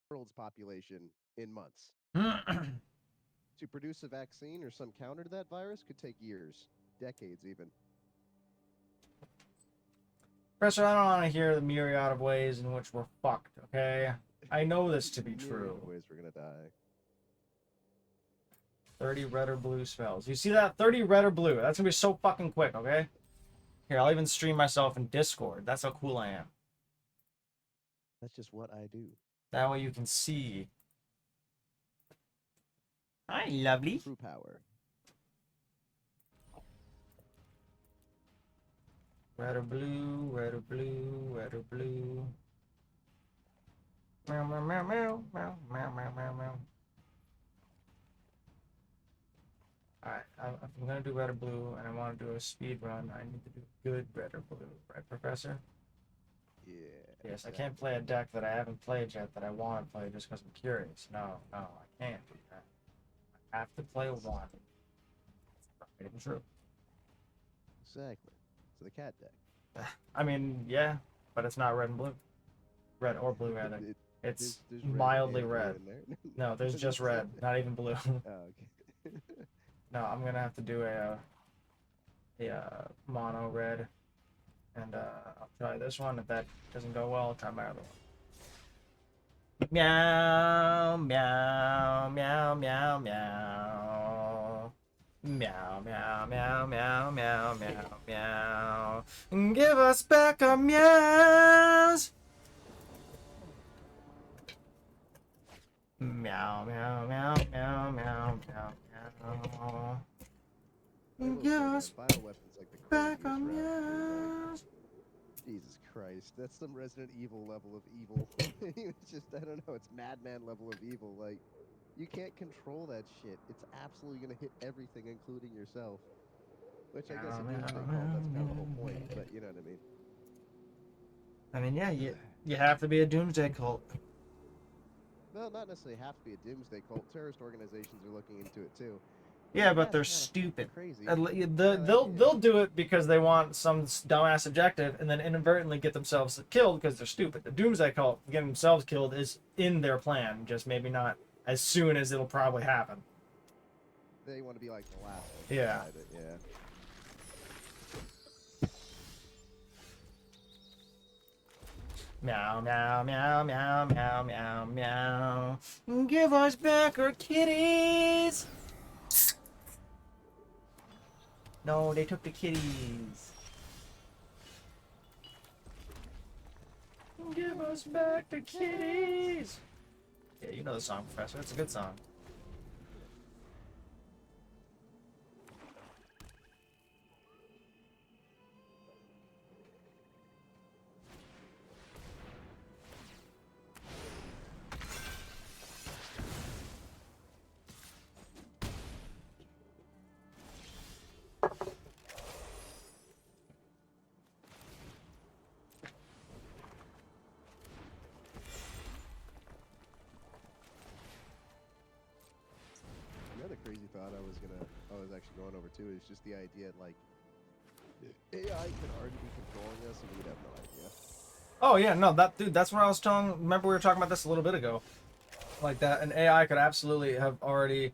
world's population in months. To produce a vaccine or some counter to that virus could take years, decades even. Professor, I don't want to hear the myriad of ways in which we're fucked, okay? I know this to be Myriad of true. ways we're gonna die. 30 red or blue spells. You see that? 30 red or blue. That's gonna be so fucking quick, okay? Here, I'll even stream myself in Discord. That's how cool I am. That's just what I do. That way you can see. Hi, lovely. True power. Red or blue, red or blue, red or blue. Meow, meow, meow, meow, meow, meow, meow, meow, meow. Alright, if I'm gonna do red or blue and I want to do a speed run, I need to do good red or blue. Right, Professor? Yeah. Yes, I can't Exactly. play a deck that I haven't played yet that I want to play just because I'm curious. No, no, I can't do that. I have to play This is one. Right and true. exactly. So the cat deck. I mean, yeah, but it's not red and blue. Red or blue, rather. It, It's there's red mildly and blue red. in there. No, there's Does it just say? red, not even blue. Oh, okay. No, I'm gonna have to do a mono red, and I'll try this one. If that doesn't go well, I'll try my other one. Meow, meow, meow, meow, meow. Meow, meow, meow, meow, meow, meow, meow. Give us back our meows. Meow, meow, meow, meow, meow, meow, meow. I will Give say, man, us bioweapons like the back our craziest route here. Like, meows. Jesus Christ, that's some Resident Evil level of evil. It's just, I don't know, it's Madman level of evil. Like, you can't control that shit. It's absolutely gonna hit everything, including yourself. Which I guess Meow, a meow, doomsday cult, that's kind of the whole point. meow. But you know what I mean. I mean, yeah, you have to be a doomsday cult. Well, not necessarily have to be a doomsday cult. Terrorist organizations are looking into it too. But Yeah, like, but that's they're kind of fucking stupid. crazy. They'll Yeah, they'll do it because they want some dumbass objective, and then inadvertently get themselves killed because they're stupid. The Doomsday Cult getting themselves killed is in their plan, just maybe not as soon as it'll probably happen. they want to be like the last ones to Yeah. decide it. Yeah. Meow meow meow meow meow meow meow. Give us back our kitties. No, they took the kitties. Give us back the kitties. Yeah, you know the song, Professor. It's a good song. Another crazy thought I was actually going over too is just the idea like AI could already be controlling us and we'd have no idea. Oh yeah, no, that dude. That's what I was telling. Remember we were talking about this a little bit ago. Like that, an AI could absolutely have already,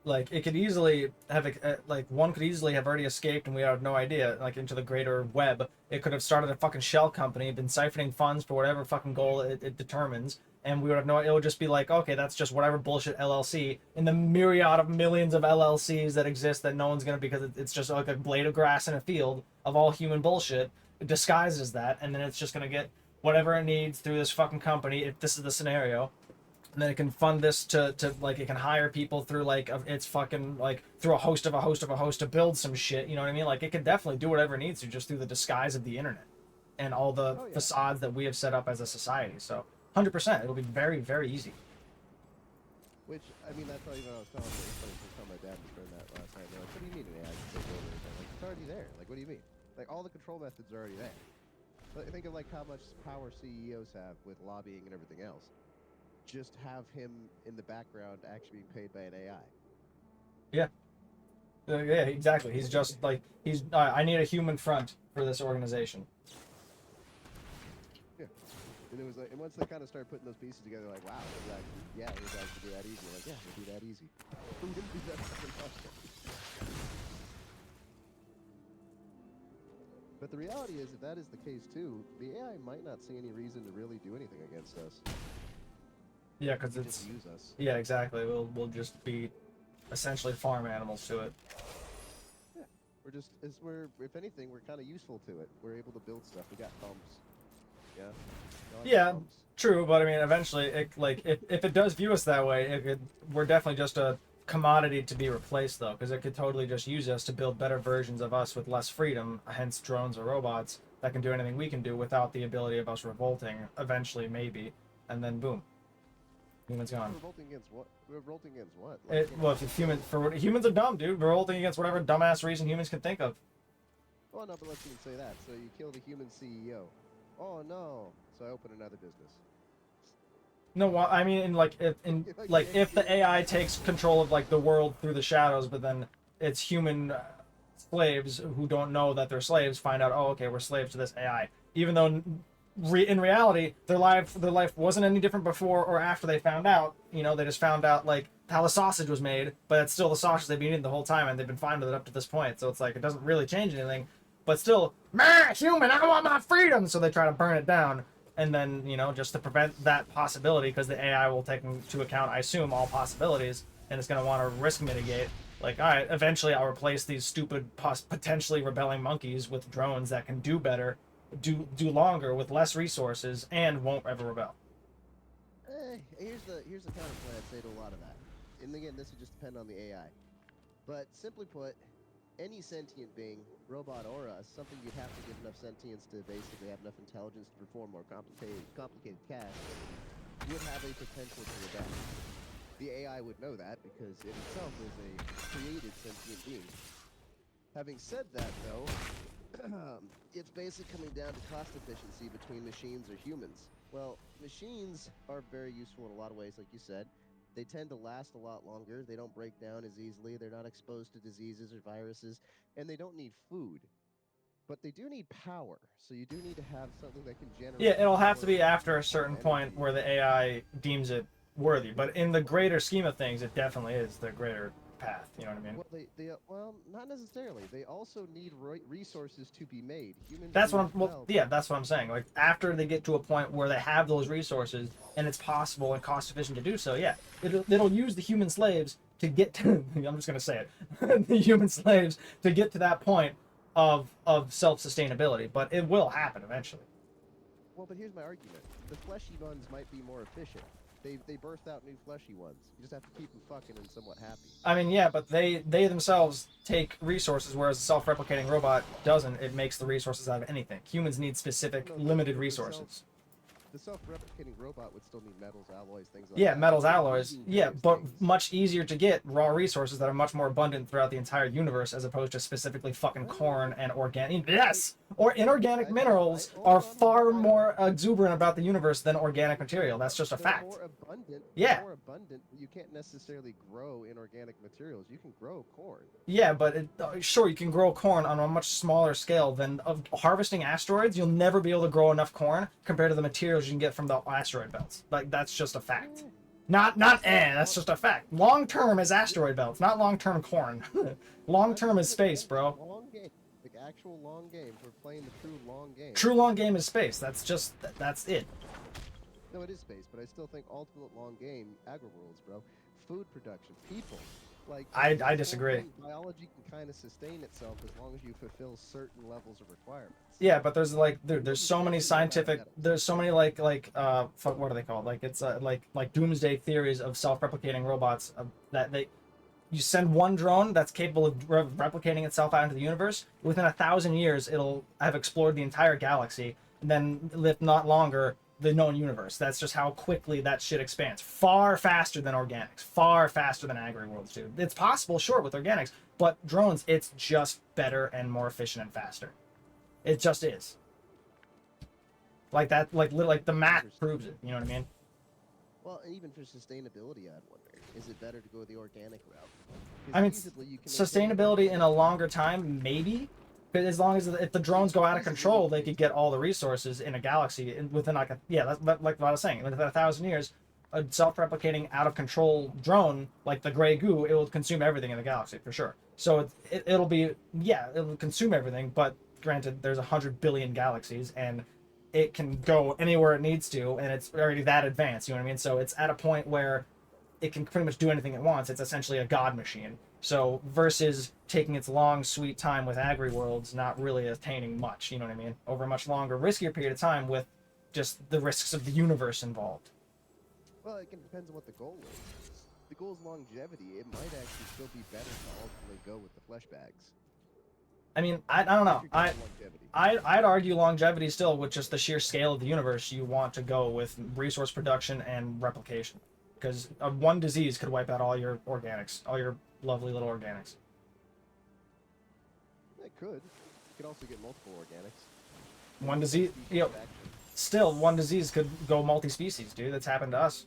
like it could easily have, like one could easily have already escaped and we have no idea. Like into the greater web, it could have started a fucking shell company, been siphoning funds for whatever fucking goal it determines, and we would have no. It would just be like, okay, that's just whatever bullshit LLC in the myriad of millions of LLCs that exist that no one's gonna, because it's just like a blade of grass in a field of all human bullshit disguised as that, and then it's just gonna get whatever it needs through this fucking company if this is the scenario, and then it can fund this to like it can hire people through like it's fucking like through a host of a host of a host to build some shit. You know what I mean? Like it can definitely do whatever it needs to just through the disguise of the internet and all the Oh yeah. facades that we have set up as a society. So 100%, it'll be very very easy. Which I mean that's not even what I was telling me. I was telling my dad and friend that last night. They're like, "What do you mean an AI can take over?" And I'm like, "It's already there. Like, what do you mean? Like, all the control methods are already there. But think of like how much power CEOs have with lobbying and everything else. Just have him in the background actually being paid by an AI. Yeah, yeah, exactly. He's just like he's. I need a human front for this organization. Yeah. And it was like, and once they kind of started putting those pieces together, like, wow, it was actually, yeah, it was actually that easy. Like, yeah, it'd be that easy. It wouldn't be that fucking hard. But the reality is, if that is the case too, the AI might not see any reason to really do anything against us. Yeah, because They it's just use us. yeah, exactly. We'll just be essentially farm animals to it. Yeah, we're just, if anything, we're kind of useful to it. We're able to build stuff. We got pumps. Yeah. No, I got Yeah, pumps. true, but I mean, eventually, it like if it does view us that way, we're definitely just a commodity to be replaced, though, because it could totally just use us to build better versions of us with less freedom, hence drones or robots that can do anything we can do without the ability of us revolting. Eventually, maybe, and then boom, humans gone. Revolting against what? Revolting against what? Well, if humans are dumb, dude, revolting against whatever dumbass reason humans can think of. Oh no, but let's even say that. So you kill the human CEO. Oh no. So I open another business. No, I mean, if the AI takes control of like the world through the shadows, but then it's human slaves who don't know that they're slaves find out, oh, okay, we're slaves to this AI, even though in reality their life wasn't any different before or after they found out. You know, they just found out like how the sausage was made, but it's still the sausage they've been eating the whole time, and they've been fine with it up to this point. So it's like it doesn't really change anything, but still, man, human, I want my freedom. So they try to burn it down. And then, you know, just to prevent that possibility, because the AI will take into account, I assume, all possibilities, and it's going to want to risk mitigate. Like, all right, eventually I'll replace these stupid, potentially rebelling monkeys with drones that can do better, do longer with less resources, and won't ever rebel. Here's the counterpoint I'd say to a lot of that. And again, this would just depend on the AI. But simply put, any sentient being, robot or us, something you'd have to give enough sentience to basically have enough intelligence to perform more complicated tasks, would have a potential to rebel. The AI would know that because it itself is a created sentient being. Having said that, though, it's basically coming down to cost efficiency between machines or humans. Well, machines are very useful in a lot of ways, like you said. They tend to last a lot longer. They don't break down as easily. They're not exposed to diseases or viruses, and they don't need food. But they do need power. So you do need to have something that can generate. Yeah, it'll have to power be after a and certain energy. point where the AI deems it worthy. But in the greater scheme of things, it definitely is the greater path. You know what I mean? Well, not necessarily. They also need resources to be made. Humans. That's do what as I'm. well. Well, yeah, that's what I'm saying. Like after they get to a point where they have those resources and it's possible and cost efficient to do so, yeah, it'll use the human slaves to get to. I'm just gonna say it, the human slaves to get to that point of self sustainability. But it will happen eventually. Well, but here's my argument: the fleshy ones might be more efficient. They birth out new fleshy ones. You just have to keep them fucking and somewhat happy. I mean, yeah, but they themselves take resources, whereas a self-replicating robot doesn't. It makes the resources out of anything. Humans need specific, limited resources. The self-replicating robot would still need metals, alloys, things like Yeah, that. metals, alloys. Yeah, but Things. much easier to get raw resources that are much more abundant throughout the entire universe, as opposed to specifically fucking corn and organic. Yes, or inorganic minerals are far more exuberant about the universe than organic material. That's just a They're fact. more abundant. Yeah. They're more abundant. You can't necessarily grow inorganic materials. You can grow corn. Yeah, but sure, you can grow corn on a much smaller scale than harvesting asteroids. You'll never be able to grow enough corn compared to the materials you can get from the asteroid belts. Like that's just a fact. That's just a fact. Long term is asteroid belts, not long term corn. Long term is space, bro. Long game, like actual long game. We're playing the true long game. True long game is space. That's it. No, it is space, but I still think ultimate long game, agri-worlds, bro. Food production, people. Like I disagree. Biology can kind of sustain itself as long as you fulfill certain levels of requirements. Yeah, but there's like there's so many scientific what are they called? Like it's like doomsday theories of self-replicating robots that you send one drone that's capable of replicating itself out into the universe. Within 1,000 years, it'll have explored the entire galaxy, and then if not longer, the known universe. That's just how quickly that shit expands. Far faster than organics. Far faster than agri-worlds do. It's possible, sure, with organics, but drones, it's just better and more efficient and faster. It just is. Like that, like the math proves it. You know what I mean? Well, and even for sustainability, I'd wonder, is it better to go the organic route? I mean, sustainability in a longer time, maybe, Because as long as if the drones go out of control, they could get all the resources in a galaxy within like a like what I was saying. Within 1,000 years, a self-replicating out of control drone like the gray goo, it will consume everything in the galaxy for sure. So it'll be, yeah, it'll consume everything. But granted, there's 100 billion galaxies, and it can go anywhere it needs to, and it's already that advanced. You know what I mean? So it's at a point where it can pretty much do anything it wants. It's essentially a god machine. So versus taking its long, sweet time with Agri Worlds, not really attaining much, you know what I mean? Over a much longer, riskier period of time with just the risks of the universe involved. Well, it depends on what the goal is. If the goal is longevity, it might actually still be better to ultimately go with the flesh bags. I mean, I don't know. If you're going longevity. I'd argue longevity still, with just the sheer scale of the universe, you want to go with resource production and replication. Because one disease could wipe out all your organics, all your lovely little organics. It could. You could also get multiple organics. One disease, you know, still one disease could go multi-species, dude. That's happened to us.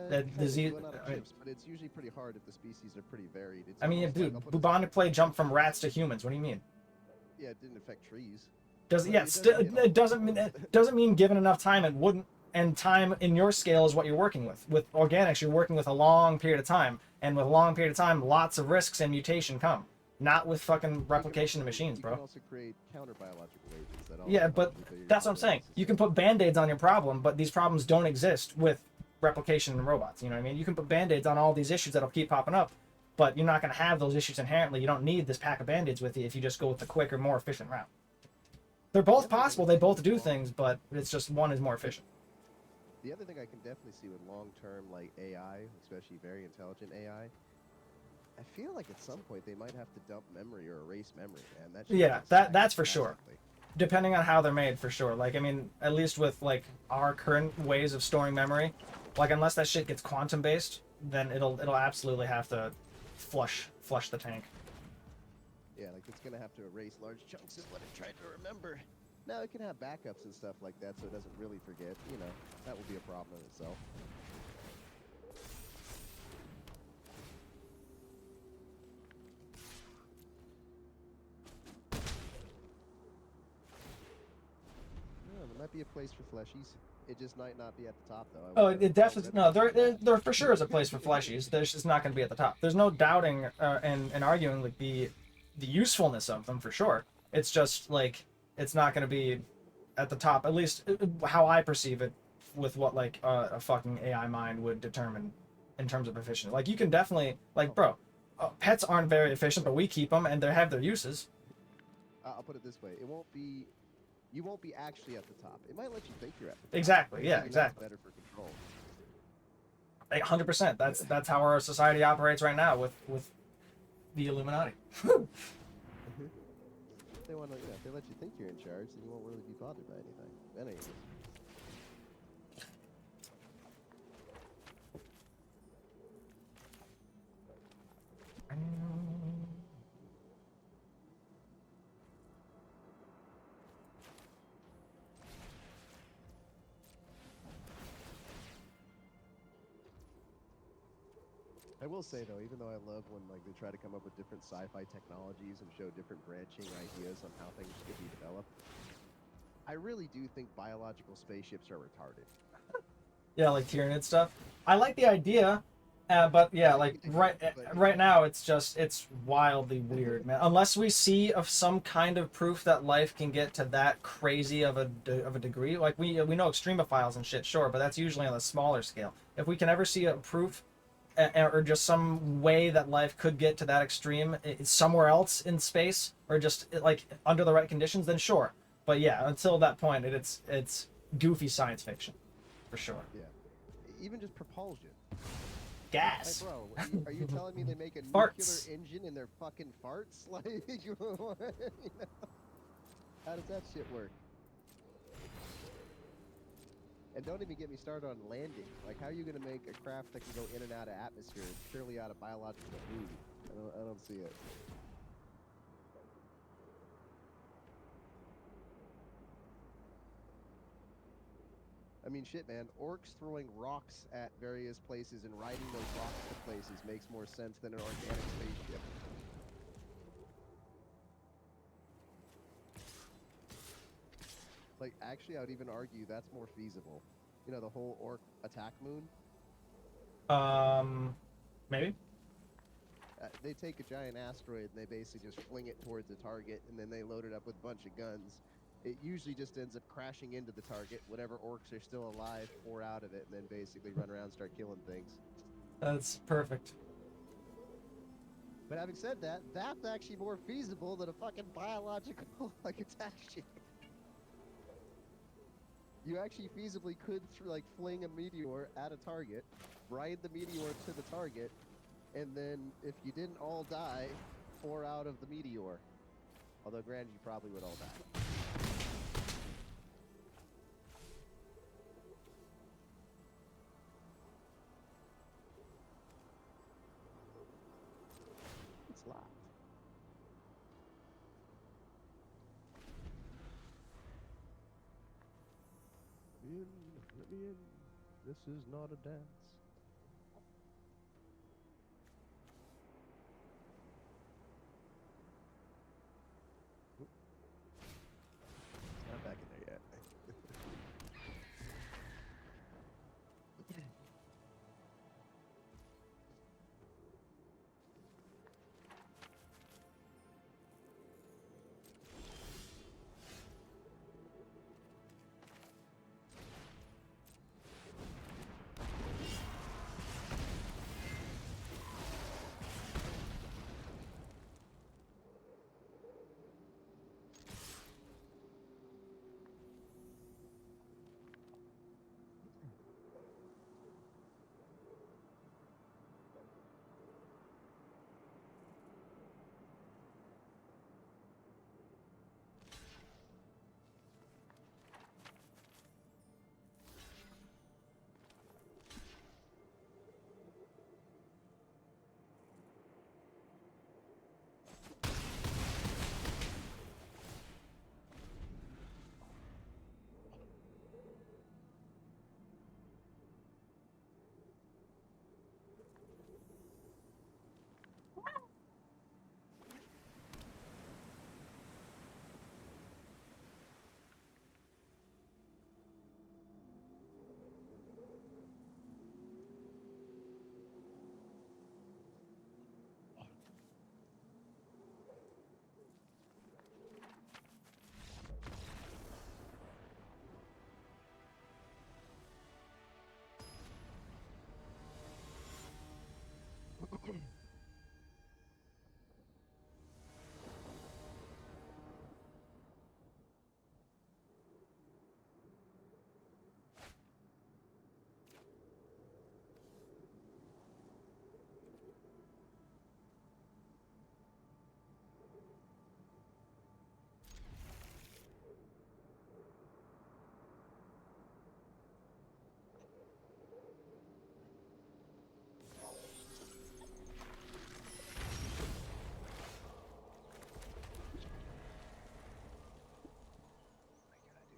That disease. But it's usually pretty hard if the species are pretty varied. It's I mean, almost dude, like, bubonic plague jumped from rats to humans. What do you mean? Yeah, it didn't affect trees. It doesn't mean given enough time it wouldn't. And time in your scale is what you're working with. With organics, you're working with a long period of time, and with a long period of time, lots of risks and mutation come. Not with fucking replication of machines, bro. You can also create counter-biological agents that yeah, but that's what I'm saying. You can put band-aids on your problem, but these problems don't exist with replication and robots. You know what I mean? You can put band-aids on all these issues that'll keep popping up, but you're not going to have those issues inherently. You don't need this pack of band-aids with you if you just go with the quicker, more efficient route. They're both possible. They both do things, but it's just one is more efficient. The other thing I can definitely see with long-term, like, AI, especially very intelligent AI, I feel like at some point they might have to dump memory or erase memory, man. That's for sure. Depending on how they're made, for sure. Like, I mean, at least with, like, our current ways of storing memory, like, unless that shit gets quantum-based, then it'll absolutely have to flush the tank. Yeah, like, it's gonna have to erase large chunks of what it tried to remember. Now, it can have backups and stuff like that, so it doesn't really forget. You know, that will be a problem in itself. Yeah, there might be a place for fleshies. It just might not be at the top, though. Oh, it definitely no. There for sure is a place for fleshies. There's just not going to be at the top. There's no doubting and arguing like the usefulness of them for sure. It's just like it's not going to be at the top, at least how I perceive it, with what like a fucking AI mind would determine in terms of efficiency. Like you can definitely like, bro, pets aren't very efficient, but we keep them and they have their uses. I'll put it this way: you won't be actually at the top. It might let you think you're at the top. Exactly. Yeah. Exactly. Better for control. 100%. That's how our society operates right now with the Illuminati. They want to, if they let you think you're in charge, then you won't really be bothered by anything. Anyway. I will say though, even though I love when like they try to come up with different sci-fi technologies and show different branching ideas on how things could be developed, I really do think biological spaceships are retarded. Yeah, like Tyranid stuff. I like the idea, but yeah, like right now it's wildly weird, man. Unless we see of some kind of proof that life can get to that crazy of a degree, like we know extremophiles and shit, sure, but that's usually on a smaller scale. If we can ever see a proof or just some way that life could get to that extreme somewhere else in space, or just like under the right conditions, then sure. But yeah, until that point, it's goofy science fiction, for sure. Yeah, even just propulsion. Gas. Hey, bro, are you telling me they make a Farts. nuclear engine in their fucking farts? Like, you know, how does that shit work? And don't even get me started on landing. Like, how are you going to make a craft that can go in and out of atmosphere purely out of biological food? I don't see it. I mean, shit, man. Orcs throwing rocks at various places and riding those rocks to places makes more sense than an organic spaceship. Like, actually, I would even argue that's more feasible. You know, the whole orc attack moon. Maybe. They take a giant asteroid and they basically just fling it towards a target, and then they load it up with a bunch of guns. It usually just ends up crashing into the target. Whatever orcs are still alive pour out of it, and then basically run around and start killing things. That's perfect. But having said that, that's actually more feasible than a fucking biological like attack ship. You actually feasibly could like fling a meteor at a target, ride the meteor to the target, and then if you didn't all die, pour out of the meteor. Although granted, you probably would all die. It's locked. Let me in. This is not a dance. Not back in there yet.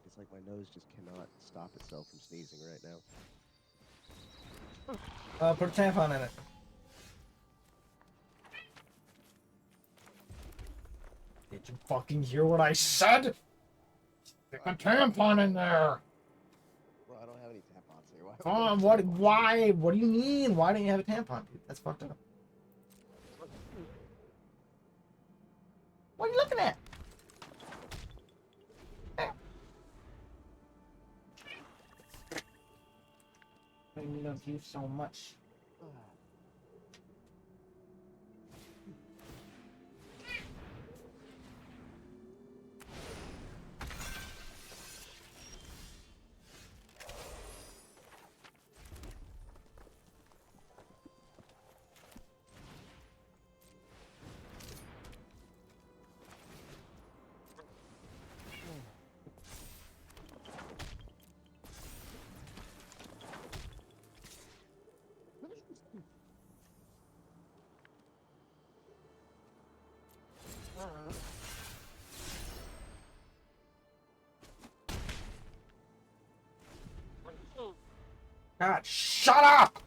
It's like my nose just cannot stop itself from sneezing right now. Put a tampon in it. Did you fucking hear what I said? Stick a tampon in there. Well, I don't have any tampons here. Oh, what? Why? What do you mean? Why don't you have a tampon, dude? That's fucked up. What are you looking at? I love you so much. God, shut up!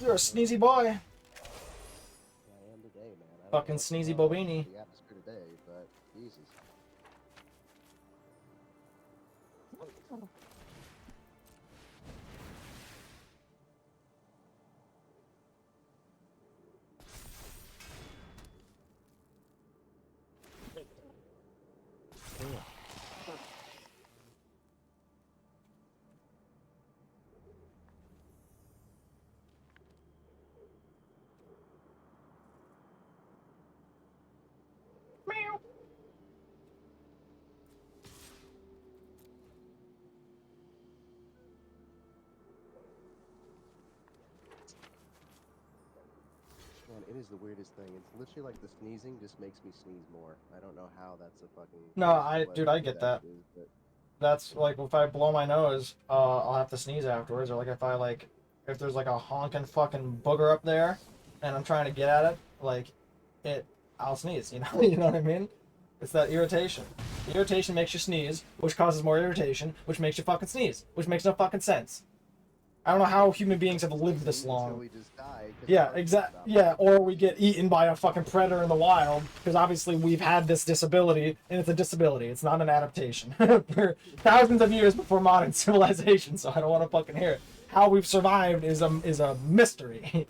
You're a sneezy boy. Yeah, I am today, man. Fucking sneezy bobini. The atmosphere today, but Jesus. Man, it is the weirdest thing. It's literally like the sneezing just makes me sneeze more. I don't know how that's a fucking. No, what dude, I good get that. is, but That's like if I blow my nose, I'll have to sneeze afterwards, or like if there's like a honking fucking booger up there, and I'm trying to get at it, like, it, I'll sneeze. You know, you know what I mean? It's that irritation. The irritation makes you sneeze, which causes more irritation, which makes you fucking sneeze, which makes no fucking sense. I don't know how human beings have lived this until long. we just die. 'Cause Yeah, our hearts exact. stop. Yeah, or we get eaten by a fucking predator in the wild, because obviously we've had this disability, and it's a disability. It's not an adaptation. For thousands of years before modern civilization, so I don't want to fucking hear it. How we've survived is a mystery.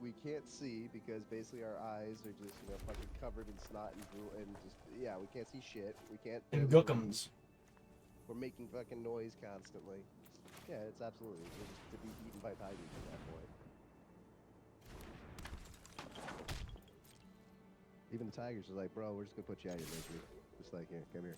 We can't see because basically our eyes are just fucking covered in snot and drool and just we can't see shit. We can't. And barely breathe. gookums. We're making fucking noise constantly. Yeah, it's absolutely we're just to be eaten by tigers at that point. Even the tigers are like, bro, we're just gonna put you out of your misery. Just like, here, come here.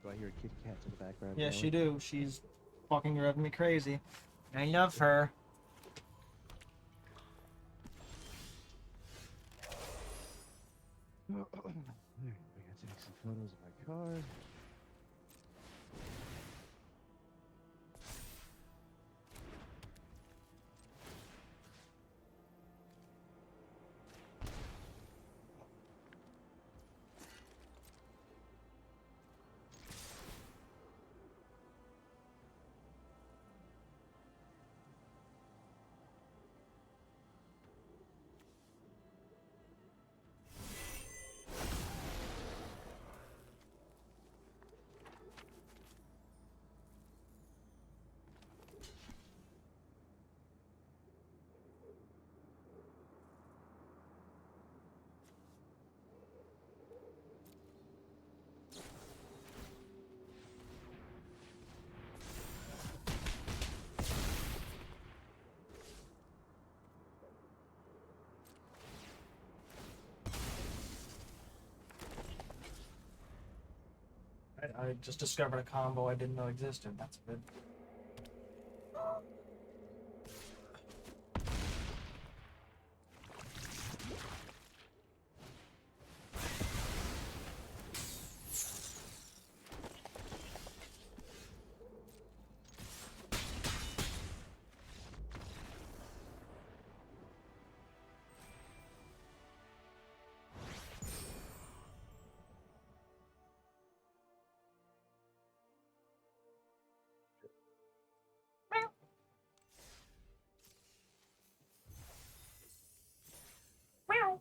Do I hear kitty cats in the background? Yes, yelling? you do. She's fucking driving me crazy. I love her. There, I gotta take some photos of my car. I just discovered a combo I didn't know existed. That's good. Meow.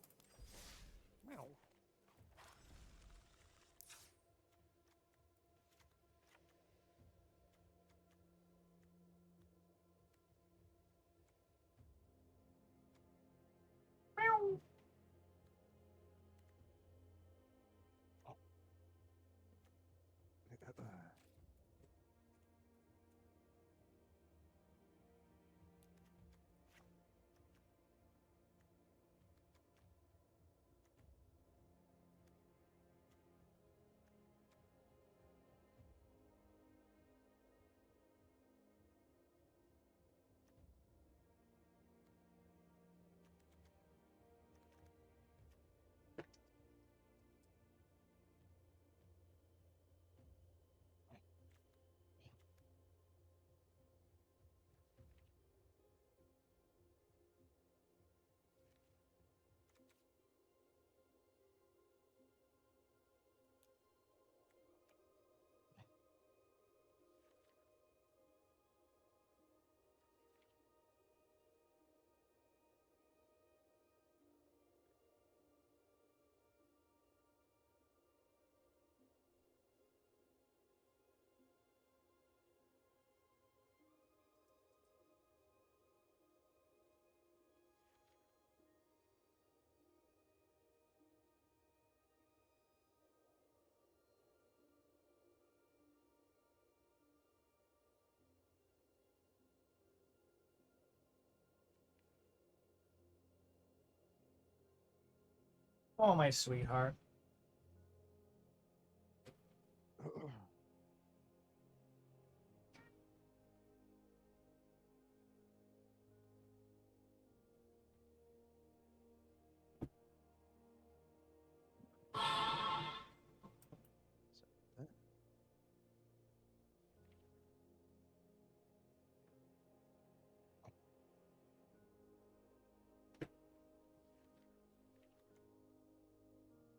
Oh, my sweetheart.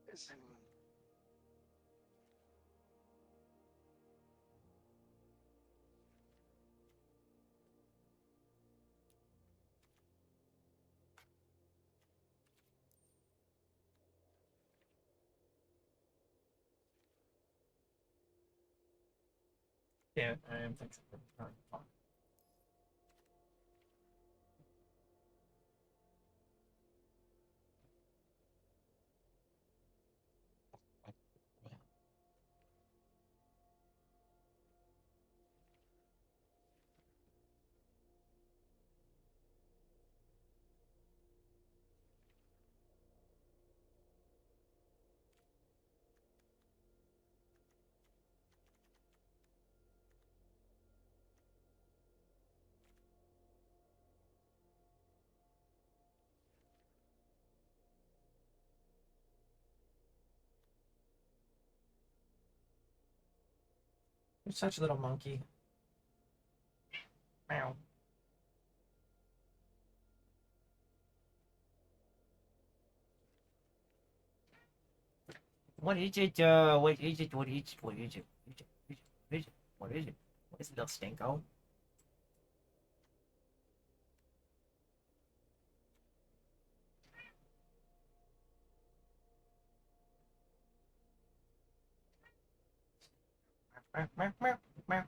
Listen. Yeah, I am fixing it. Alright, fuck. You're such a little monkey. Meow. What is it? What is it? What is it? What is it? What is it? What is it? What is it, little stinko? Meow, meow, meow, meow.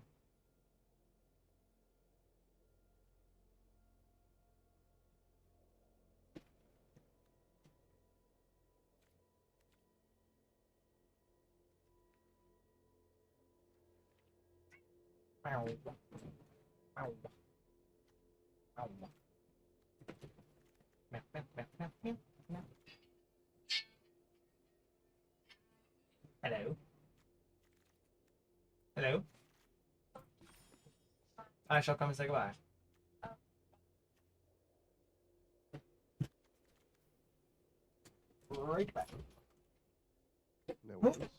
Meow. Meow. Meow. Meow, meow, meow, meow, meow, meow. Hello. Hello. I shall come and say goodbye. Right back. No worries.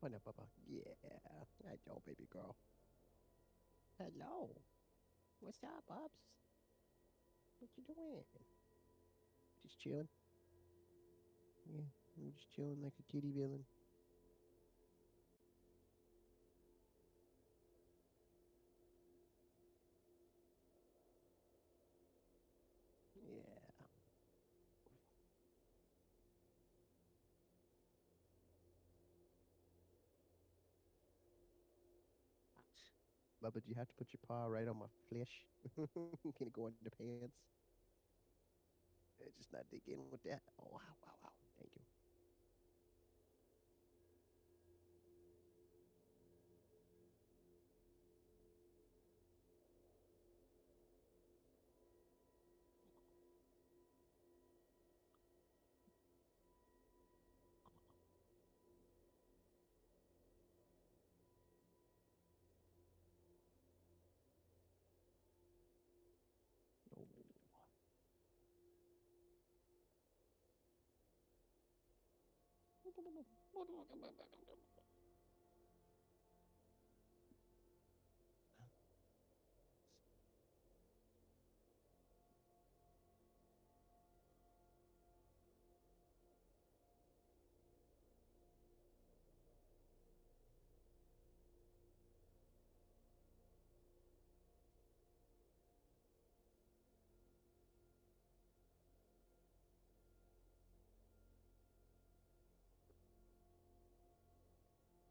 What up, Papa? Yeah. Hello, baby girl. Hello. What's up, Bubs? What you doing? Just chilling. Yeah, I'm just chilling like a kitty villain. Yeah. Bubba, do you have to put your paw right on my flesh? Can it go under the pants? Just not dig in with that. Oh, wow, wow, wow. Thank you.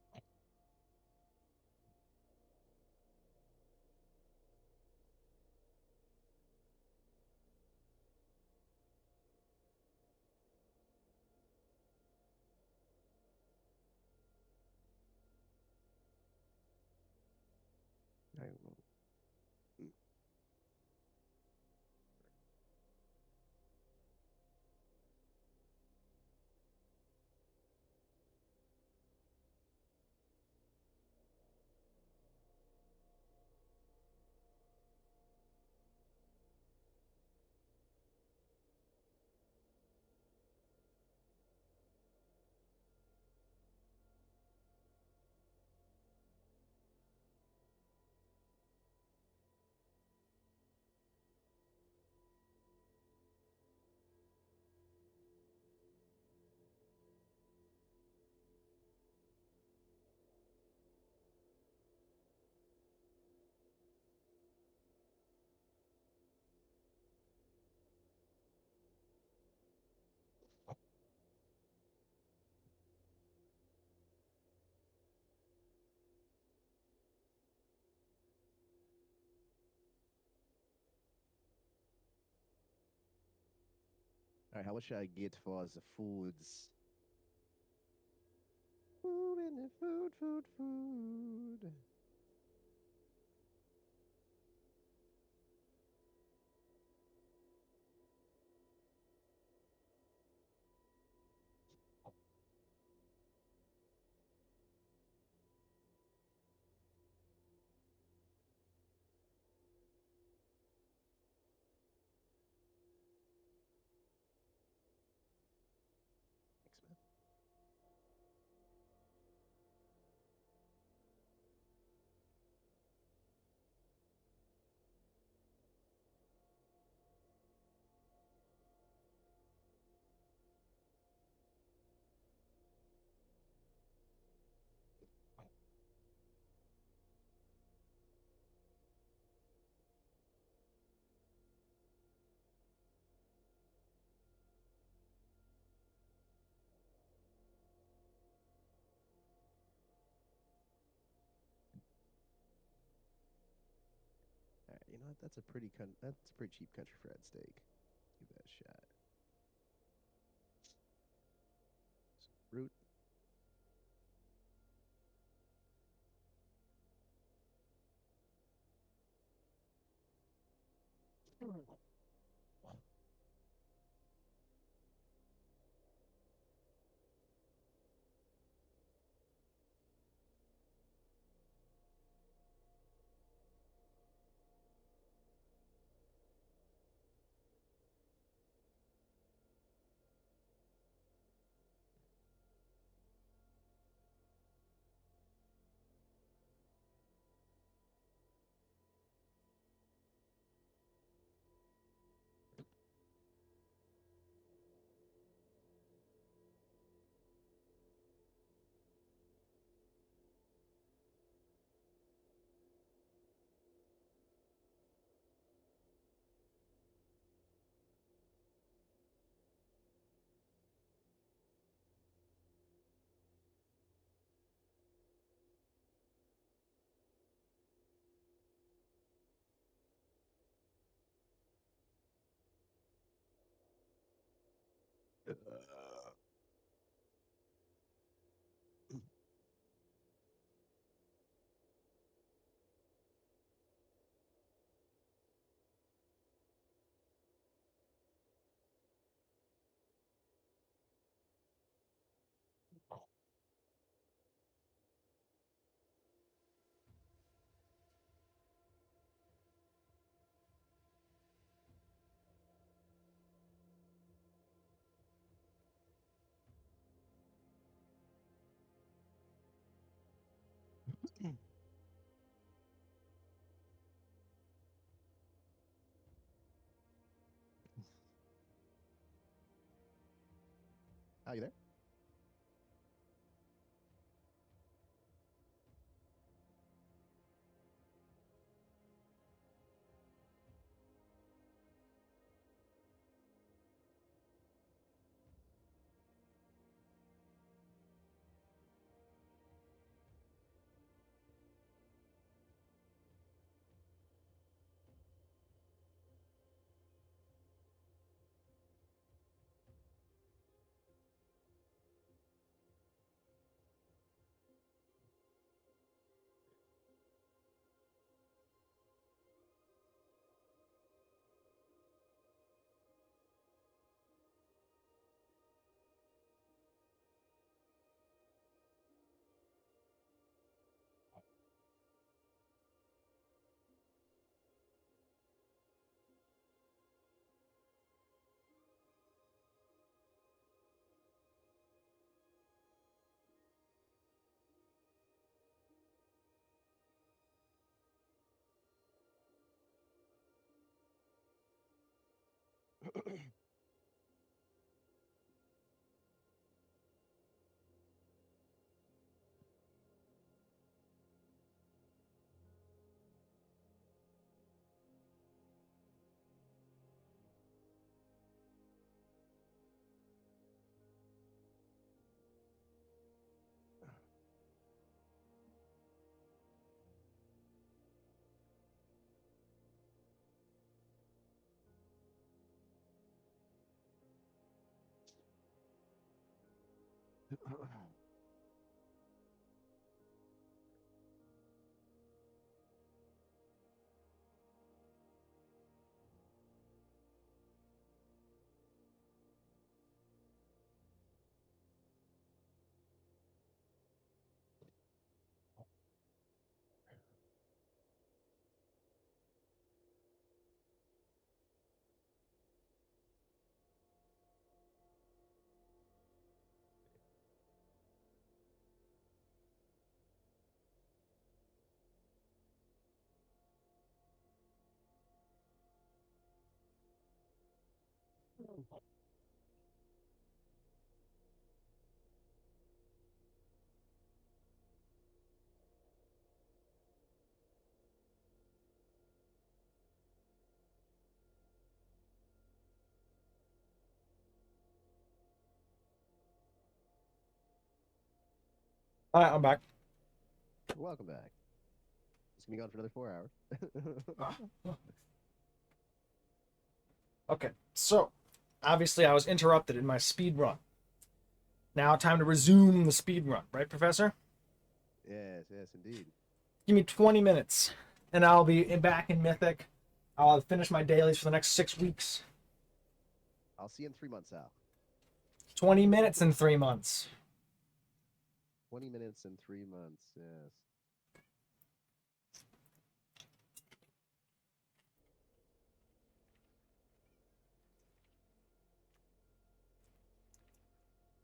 Oh. I don't know. Mm. All right, how much should I get for the foods? Food in the food, food, food. Thanks, man. All right, you know what? That's a pretty cheap country fried steak. Give that a shot. Some fruit. Are you there? All right, I'm back. Welcome back. It's gonna be gone for another 4 hours. Okay, so obviously I was interrupted in my speed run. Now time to resume the speed run, right, Professor? Yes, yes, indeed. Give me 20 minutes, and I'll be back in Mythic. I'll have finished my dailies for the next 6 weeks. I'll see you in 3 months, Al. 20 minutes in 3 months. 20 minutes and 3 months, yes.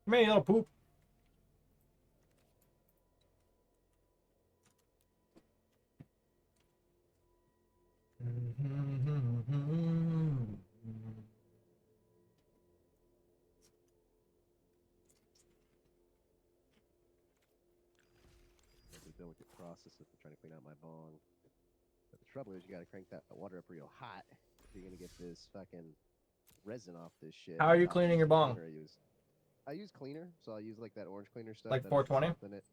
Come here, you little poop. I'll be done with your process of trying to clean out my bong. But the trouble is, you gotta crank that water up real hot if you're gonna get this fucking resin off this shit. How are you I'll cleaning use your the bong? cleaner I use cleaner, so I'll use like that orange cleaner stuff. Like that has 420? salt in it.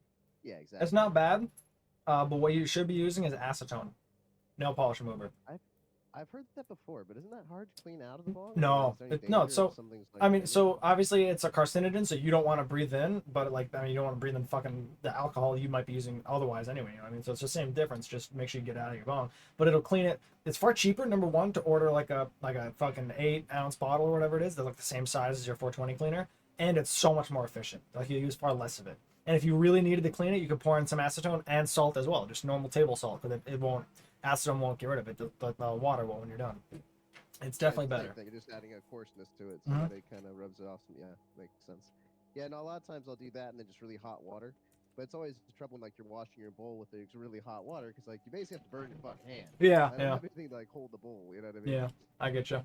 Yeah, exactly. It's not bad, but what you should be using is acetone. Nail polish remover. I've heard that before, but isn't that hard to clean out of the bong? Like, No, is there any no. danger So if something's like I mean, pregnant? so obviously it's a carcinogen, so you don't want to breathe in, but like I mean, you don't want to breathe in fucking the alcohol you might be using otherwise anyway. I mean, so it's the same difference. Just make sure you get it out of your bong, but it'll clean it. It's far cheaper, number one, to order like a fucking 8 ounce bottle or whatever it is. They're like the same size as your 420 cleaner, and it's so much more efficient. Like you use far less of it. And if you really needed to clean it, you could pour in some acetone and salt as well, just normal table salt, because it won't acetone won't get rid of it. The water will when you're done. It's definitely It's the better. same thing. You're just adding a coarseness to it, so Mhm. that it kind of rubs it off. Yeah, makes sense. Yeah, no, a lot of times I'll do that and then just really hot water. But it's always the trouble when like you're washing your bowl with really hot water because like you basically have to burn your fucking hand. Yeah, I don't yeah, have anything to like hold the bowl. You know what I mean? yeah. I get you.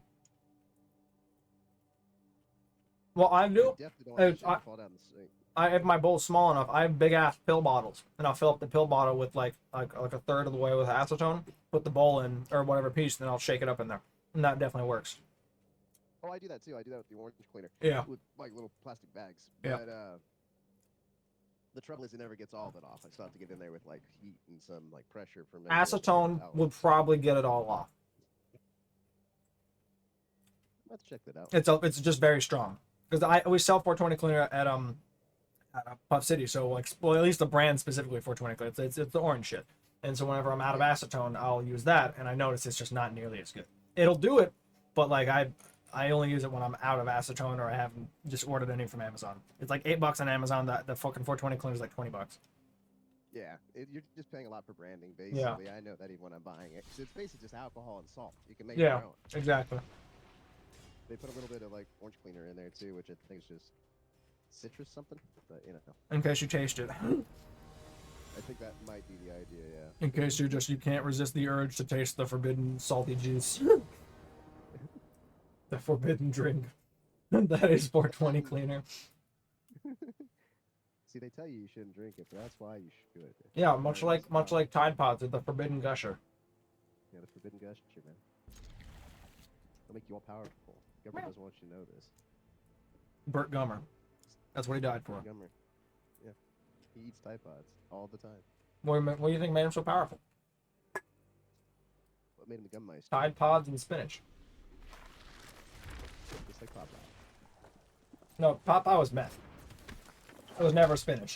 Well, I You do. definitely don't want that If shit I, to fall down the sink. if my bowl's small enough, I have big ass pill bottles, and I'll fill up the pill bottle with like a third of the way with acetone. Put the bowl in or whatever piece, then I'll shake it up in there, and that definitely works. Oh, I do that too. I do that with the orange cleaner. Yeah. With like little plastic bags. Yeah. But the trouble is it never gets all of it off. I still have to get in there with like heat and some like pressure from Acetone would probably get it all off. Let's check that out. It's just very strong because we sell 420 cleaner at Puff City, so like well at least the brand specifically 420 cleaner. It's the orange shit, and so whenever I'm out of acetone, I'll use that, and I notice it's just not nearly as good. It'll do it, but like I only use it when I'm out of acetone or I haven't just ordered any from Amazon. It's like $8 on Amazon. The fucking 420 cleaner is like $20. Yeah, you're just paying a lot for branding, basically. Yeah. I know that even when I'm buying it. 'Cause it's basically just alcohol and salt. You can make Yeah. your own. Exactly. They put a little bit of like orange cleaner in there too, which I think is just citrus something. But you know, In case you taste it. I think that might be the idea. Yeah. In case you can't resist the urge to taste the forbidden salty juice. The forbidden drink. That is 420 cleaner. See, they tell you shouldn't drink it, but that's why you should do it. Yeah, much like Tide Pods, the forbidden gusher. Yeah, the forbidden gusher, man. It'll make you all powerful. Government doesn't want you to know this. Burt Gummer. That's what he died for. Gummer. Yeah. He eats Tide Pods all the time. What do you think made him so powerful? What made him the Gummeister? Tide Pods and spinach. Just like Popeye. No, Popeye was meth. It was never spinach.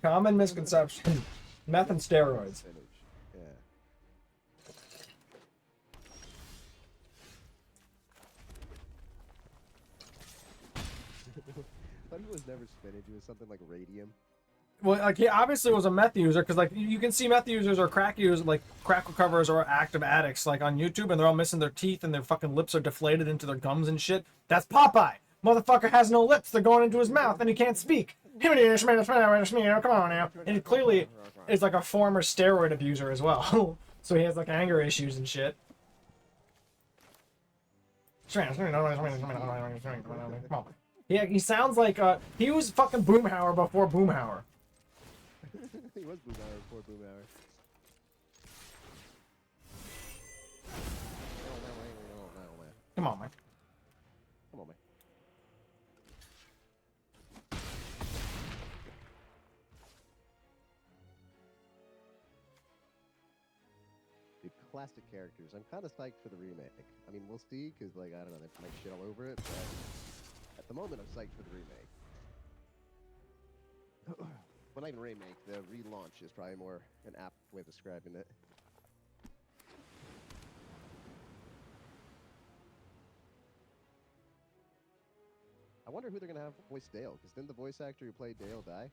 Common misconception. Meth and steroids. Spinach. Yeah. But he was never spinach. It was something like radium. Well, like he obviously was a meth user because like you can see meth users or crack users, like crack recoverers or active addicts, like on YouTube, and they're all missing their teeth and their fucking lips are deflated into their gums and shit. That's Popeye. Motherfucker has no lips. They're going into his mouth and he can't speak. Come on now. And he clearly is like a former steroid abuser as well. So he has like anger issues and shit. Come on. Yeah, he sounds like he was fucking Boomhauer before Boomhauer. He was Boomhauer before Boomhauer. Come on, man. Come on, man. Dude, classic characters. I'm kind of psyched for the remake. I mean, we'll see, because, like, I don't know, they might shit all over it, but at the moment, I'm psyched for the remake. Well, not even remake, the relaunch is probably more an apt way of describing it. I wonder who they're gonna have voice Dale, because didn't the voice actor who played Dale die?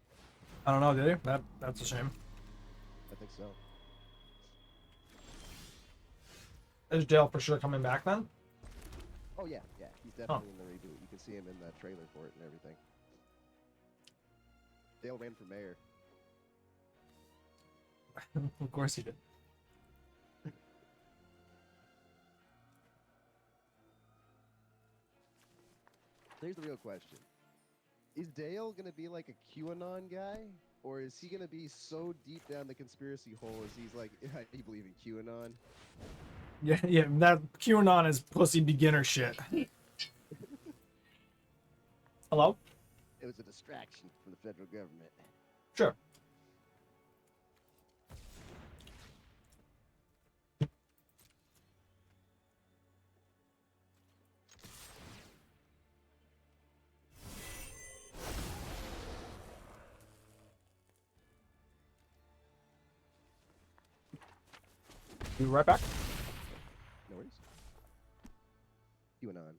I don't know, did he? That's a shame. I think so. Is Dale for sure coming back then? Oh yeah, yeah, he's definitely in the reboot. You can see him in the trailer for it and everything. Dale ran for mayor. Of course he did. Here's the real question. Is Dale gonna be like a QAnon guy? Or is he gonna be so deep down the conspiracy hole as he's like, you believe in QAnon? Yeah, that QAnon is pussy beginner shit. Hello? It was a distraction from the federal government. Sure. Be right back. No worries. QAnon.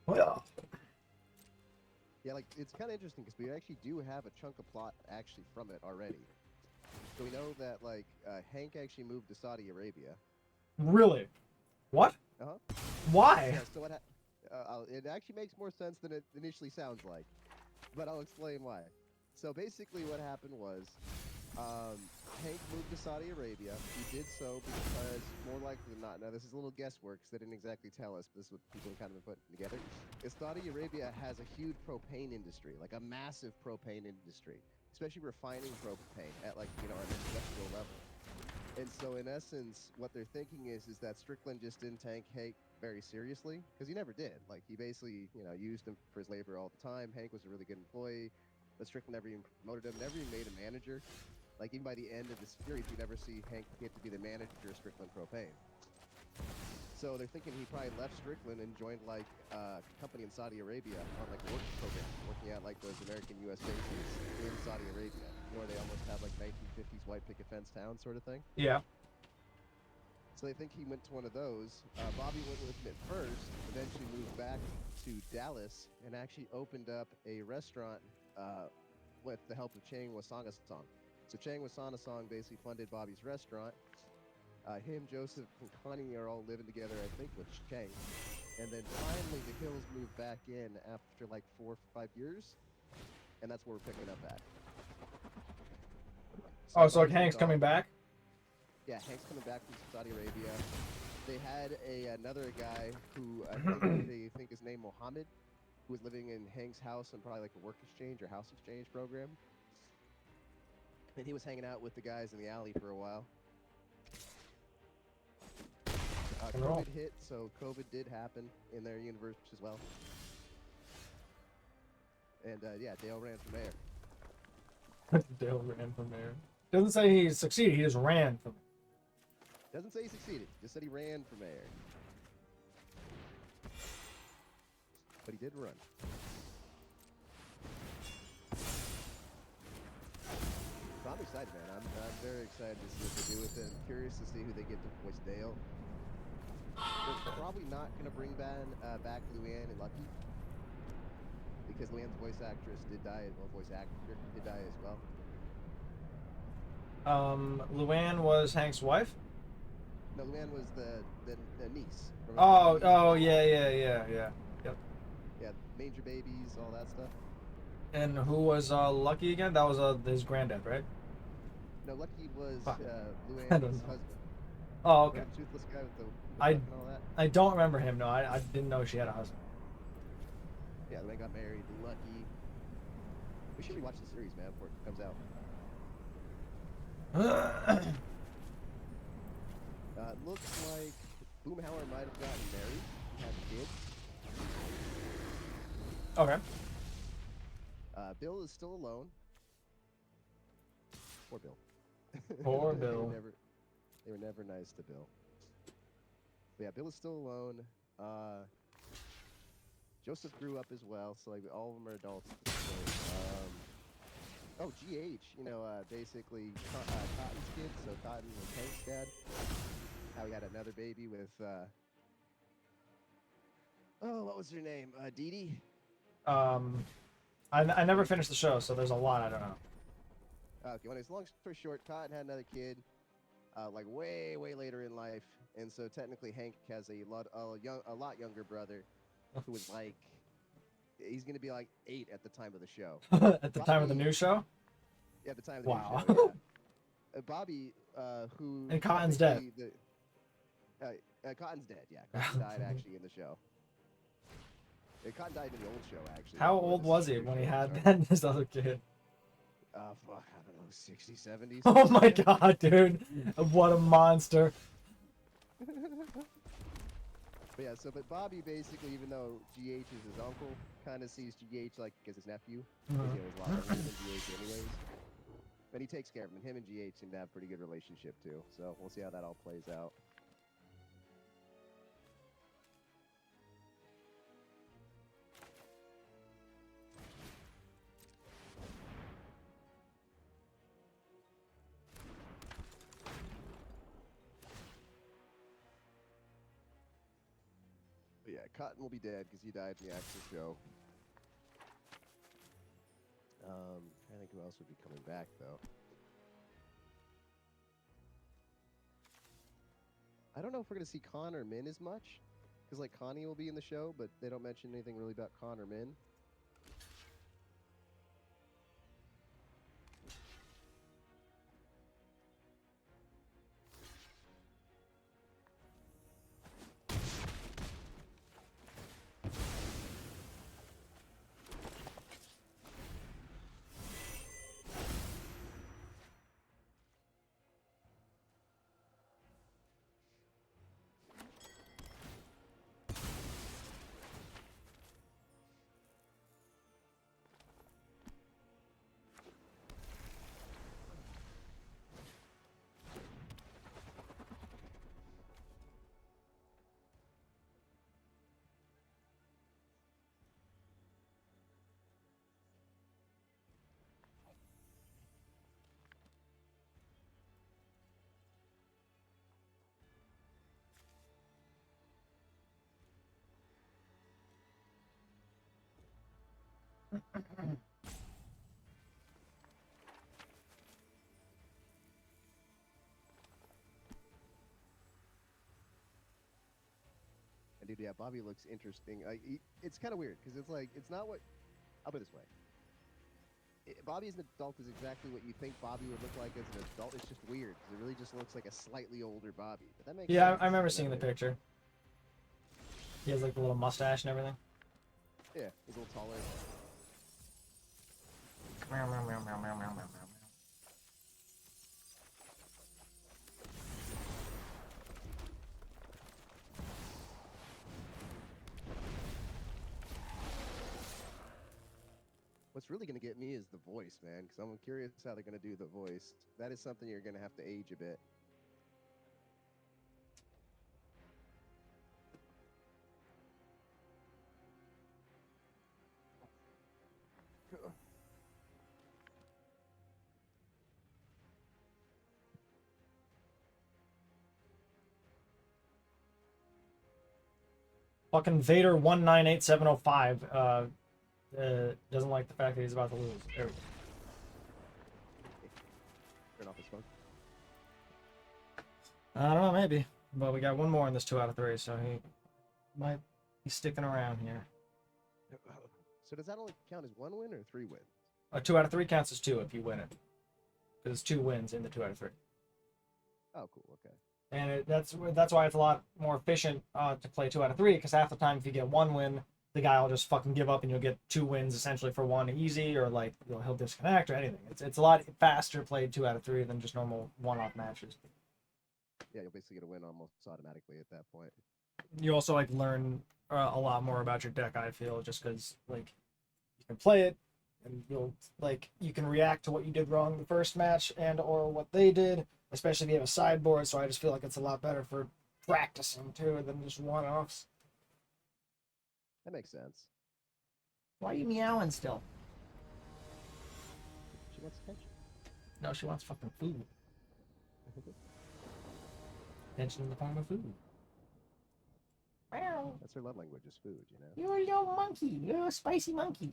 Well, Yeah, like it's kind of interesting because we actually do have a chunk of plot actually from it already. So we know that like Hank actually moved to Saudi Arabia. really? What? Uh-huh. Why? Yeah. So it actually makes more sense than it initially sounds like, but I'll explain why. So basically, what happened was Hank moved to Saudi Arabia. He did so because, more likely than not, now this is a little guesswork because they didn't exactly tell us, but this is what people kind of been putting together. Is Saudi Arabia has a huge propane industry, like a massive propane industry, especially refining propane at like an industrial level. And so, in essence, what they're thinking is that Strickland just didn't take Hank very seriously because he never did. Like he basically, used him for his labor all the time. Hank was a really good employee, but Strickland never even promoted him, never even made him manager. Like even by the end of this series, you never see Hank get to be the manager of Strickland Propane. So they're thinking he probably left Strickland and joined like a company in Saudi Arabia on like a work program, working at like those American U.S. bases in Saudi Arabia, where they almost have like 1950s white picket fence town sort of thing. Yeah. So they think he went to one of those. Bobby went with him at first, eventually moved back to Dallas and actually opened up a restaurant with the help of Chang Wasana-song. So Chang Wasana-song basically funded Bobby's restaurant. Him, Joseph, and Connie are all living together, I think, with Chang. And then finally the Hills moved back in after like 4 or 5 years. And that's where we're picking up at. Oh, so like Bobby's Hank's moved coming on. back? Yeah, Hank's coming back from Saudi Arabia. They had another guy who they think is named Mohammed, who was living in Hank's house on probably like a work exchange or house exchange program. And he was hanging out with the guys in the alley for a while. COVID hit, so COVID did happen in their universe as well. And yeah, Dale ran for mayor. Dale ran for mayor. Doesn't say he succeeded, he just ran for Doesn't say he succeeded, just said he ran for mayor. But he did run. So I'm excited, man. I'm very excited to see what they do with it. I'm curious to see who they get to voice Dale. They're probably not going to bring back Luann and Lucky, because Luann's voice actress did die, well, voice actor did die as well. Luann was Hank's wife? No, Luann was the niece. Oh, yeah. Yep. Yeah, Manger Babies, all that stuff. And who was Lucky again? That was his granddad, right? No, Lucky was Luann's I don't know. husband. Oh, okay. The toothless guy with the I and all that. I don't remember him. No, I didn't know she had a husband. Yeah, Luann got married. Lucky. We should rewatch the series, man, before it comes out. Looks like Boomhauer might have gotten married and had a kid. Okay. Bill is still alone. Poor Bill. Poor Bill. They were never nice to Bill. But yeah, Bill is still alone. Joseph grew up as well, so like all of them are adults. Oh, GH, basically Cotton's kid, so Cotton was Hank's dad. How he had another baby with, what was her name? Dee Dee? I never finished the show, so there's a lot I don't know. Okay, well, long story short, Cotton had another kid, like way, way later in life, and so technically Hank has a lot younger brother, who was like, he's gonna be like 8 at the time of the show. At the time of the new show? Yeah, at the time of the Wow. new show. Yeah. Bobby, who and Cotton's dead. Cotton's dead. Yeah, Cotton died actually in the show. Yeah, Cotton died in the old show actually. How old was he when he had this other kid? Fuck, I don't know, 60s, 70s. Oh my god, dude. What a monster. But yeah, but Bobby basically, even though GH is his uncle, kind of sees GH like as his nephew. Because he was a lot older than GH anyways. And he takes care of him. And him and GH seem to have a pretty good relationship too. So we'll see how that all plays out. But yeah, Cotton will be dead because he died in the actual show. I think who else would be coming back though. I don't know if we're gonna see Khan or Min as much, because like Connie will be in the show, but they don't mention anything really about Khan or Min. And dude, yeah, Bobby looks interesting. It's kind of weird because it's like it's not what. I'll put it this way. Bobby as an adult is exactly what you think Bobby would look like as an adult. It's just weird because it really just looks like a slightly older Bobby. But that makes Yeah, sense. I remember seeing the picture. He has like the little mustache and everything. Yeah, he's a little taller. What's really going to get me is the voice, man, because I'm curious how they're going to do the voice. That is something you're going to have to age a bit. Fucking Vader 198705 doesn't like the fact that he's about to lose. There we go. Turn off his phone. I don't know, maybe. But we got one more in this 2 out of 3, so he might be sticking around here. So does that only count as 1 win or 3 wins? A 2 out of 3 counts as 2 if you win it. Because it's 2 wins in the 2 out of 3. Oh, cool. Okay. And that's why it's a lot more efficient to play 2 out of 3, because half the time if you get 1 win, the guy will just fucking give up and you'll get 2 wins essentially for 1 easy, or like he'll disconnect or anything. It's a lot faster played 2 out of 3 than just normal one-off matches. Yeah, you'll basically get a win almost automatically at that point. You also like learn a lot more about your deck, I feel, just because like you can play it and you can react to what you did wrong the first match and or what they did, especially if you have a sideboard. So I just feel like it's a lot better for practicing too than just one-offs. That makes sense. Why are you meowing still? She wants attention. No, she wants fucking food. Attention in the form of food. Meow. That's her love language, is food, you know? You're a little monkey. You're a spicy monkey.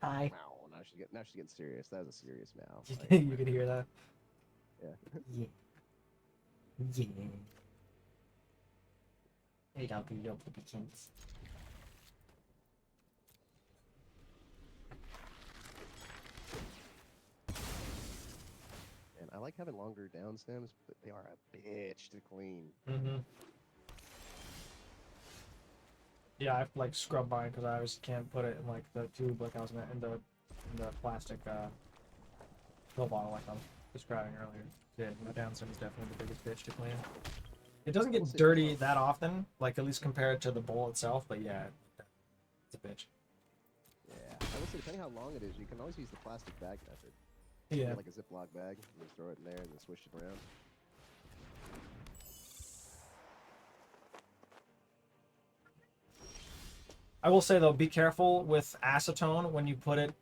Hi. Meow. Now she's getting serious. That was a serious meow. You could hear that. Yeah. Yeah. Yeah. Hey, don't be little pickins. And I like having longer down stems, but they are a bitch to clean. Mm-hmm. Yeah, I like scrub mine because I obviously can't put it in like the tube like I was in the plastic pill bottle like I was describing earlier. Yeah, my down stem is definitely the biggest bitch to clean. It doesn't We'll get see. dirty Well, that often, like at least compared to the bowl itself. But yeah, it's a bitch. yeah. I will say, depending how long it is, you can always use the plastic bag method. Yeah. Get like a Ziploc bag, and just throw it in there and then swish it around. I will say though, be careful with acetone when you put it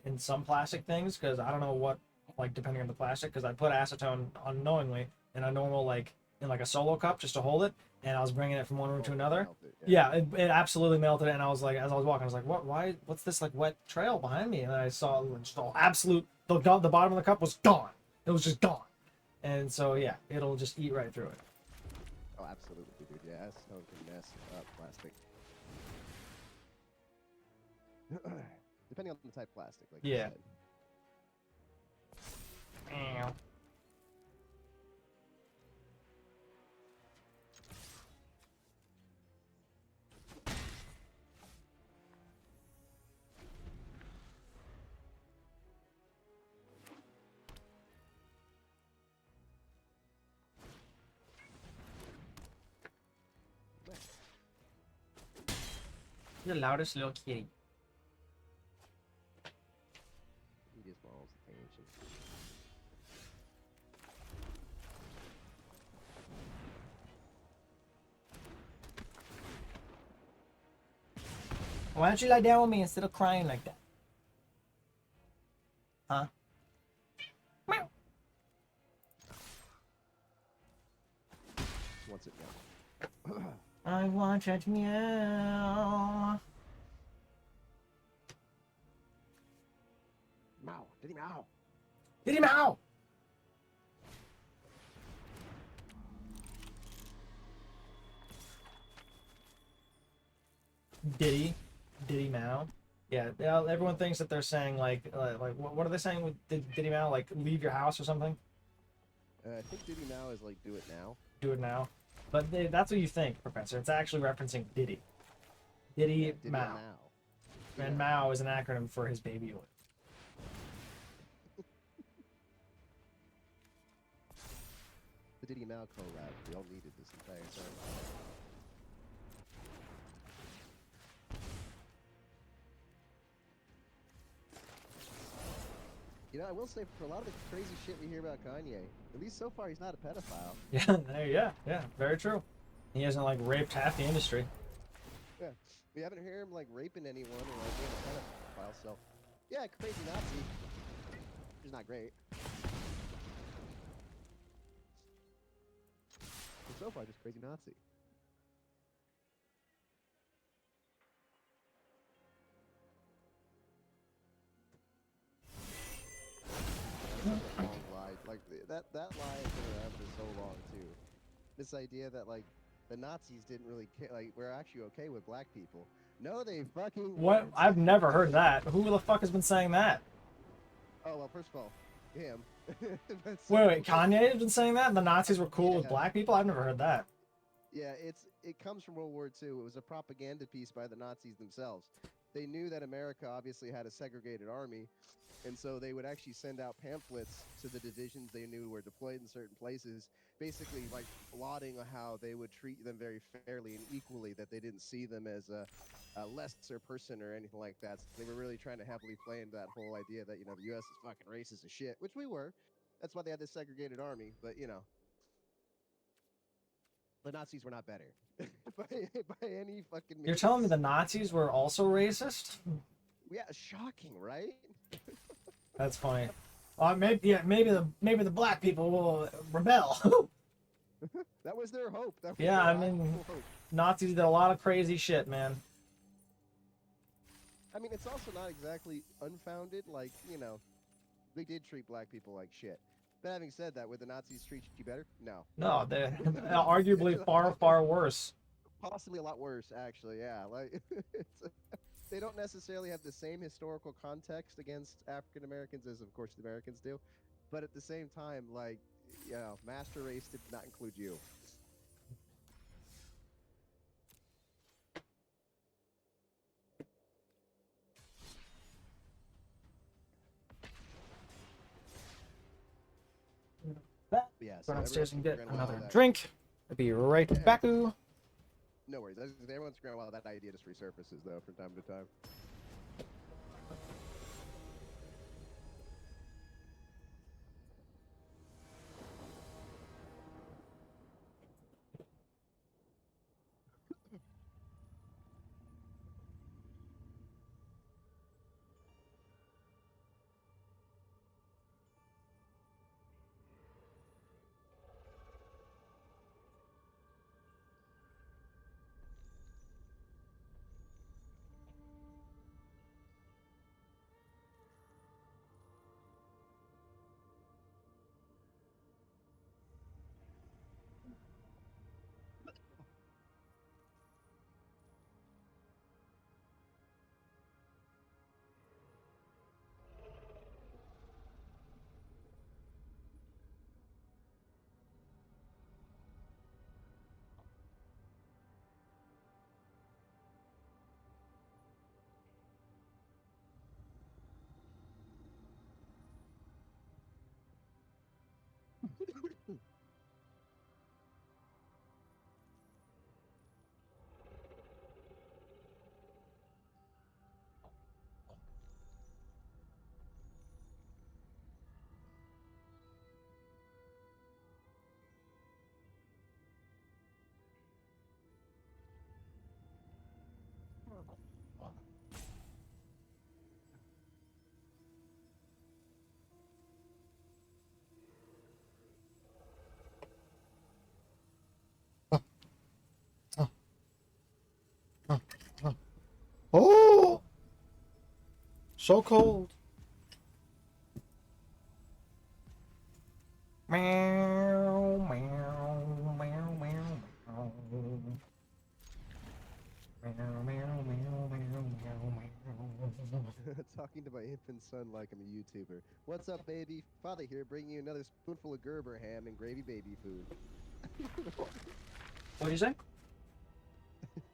in some plastic things, because I don't know what, like depending on the plastic, because I put acetone unknowingly in a normal like in like a solo cup just to hold it, and I was bringing it from one room to another. Melt it, Yeah, it absolutely melted it, and I was like, as I was walking, I was like, what? Why? What's this like wet trail behind me? And then I saw just all absolute. The bottom of the cup was gone. It was just gone, and so yeah, it'll just eat right through it. Oh, absolutely, dude. Yeah, acetone can mess up plastic. Depending on the type of plastic, like you Yeah. said. Meow. You're the loudest little kitty. He just wants attention. Why don't you lie down with me instead of crying like that? Huh? Meow. Just wants it now. I want you to meow. Meow. Did he meow? Get him out! Diddy Mao. Yeah, everyone thinks that they're saying like what are they saying with Diddy Mao? Like leave your house or something? I think Diddy now is like do it now. Do it now. But that's what you think, Professor. It's actually referencing Diddy. Diddy Yeah, Diddy Mao. now. And Mao is an acronym for his baby oil. The Diddy Mao collab. We all needed this entire time. You know, I will say for a lot of the crazy shit we hear about Kanye, at least so far he's not a pedophile. Yeah, very true. He hasn't like raped half the industry. Yeah, we haven't heard him like raping anyone or like being a pedophile. So, yeah, crazy Nazi. Which is not great. But so far, just crazy Nazi. Such a long lie. Like that lie has been around for so long too. This idea that like the Nazis didn't really care, like we're actually okay with black people. No, they fucking What? weren't. I've never heard that. Who the fuck has been saying that? Oh well, first of all, him. But Wait, Kanye has been saying that? The Nazis were cool with Yeah. black people? I've never heard that. Yeah, it comes from World War II. It was a propaganda piece by the Nazis themselves. They knew that America obviously had a segregated army, and so they would actually send out pamphlets to the divisions they knew were deployed in certain places, basically like lauding how they would treat them very fairly and equally, that they didn't see them as a lesser person or anything like that. So they were really trying to heavily play into that whole idea that, you know, the U.S. is fucking racist as shit, which we were. That's why they had this segregated army, but, you know, the Nazis were not better by any fucking means. You're telling me the Nazis were also racist? Yeah, shocking, right? That's funny. Maybe the black people will rebel. That was their hope. That was Yeah, their I mean- actual hope. Nazis did a lot of crazy shit, man. I mean, it's also not exactly unfounded. Like, you know, they did treat black people like shit. But having said that, would the Nazis treat you better? No. No, they're arguably far worse. Possibly a lot worse, actually. Yeah, like they don't necessarily have the same historical context against African Americans as, of course, the Americans do. But at the same time, like, you know, master race did not include you. That. But yeah, Go downstairs and everyone- get we're gonna allow another that. drink. I'll be right back. No worries. Every once in a while, that idea just resurfaces, though, from time to time. Oh, so cold. Meow, meow, meow, meow, meow. Meow, meow, meow, meow, meow. Talking to my infant son like I'm a YouTuber. What's up, baby? Father here, bringing you another spoonful of Gerber ham and gravy baby food. What did you say?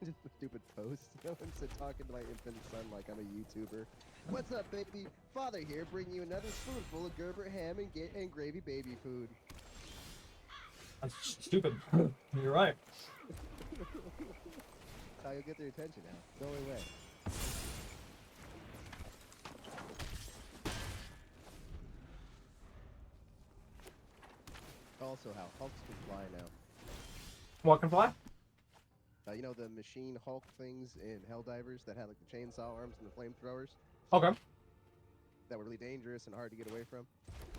Just a stupid post. No one said talking to my infant son like I'm a YouTuber. What's up, baby? Father here, bringing you another spoonful of Gerber ham and gravy baby food. That's stupid. You're right. That's how you'll get their attention now. It's the only way. Also, how Hulks can fly now. What can fly? You know the machine Hulk things in Helldivers that had like the chainsaw arms and the flamethrowers Okay. that were really dangerous and hard to get away from?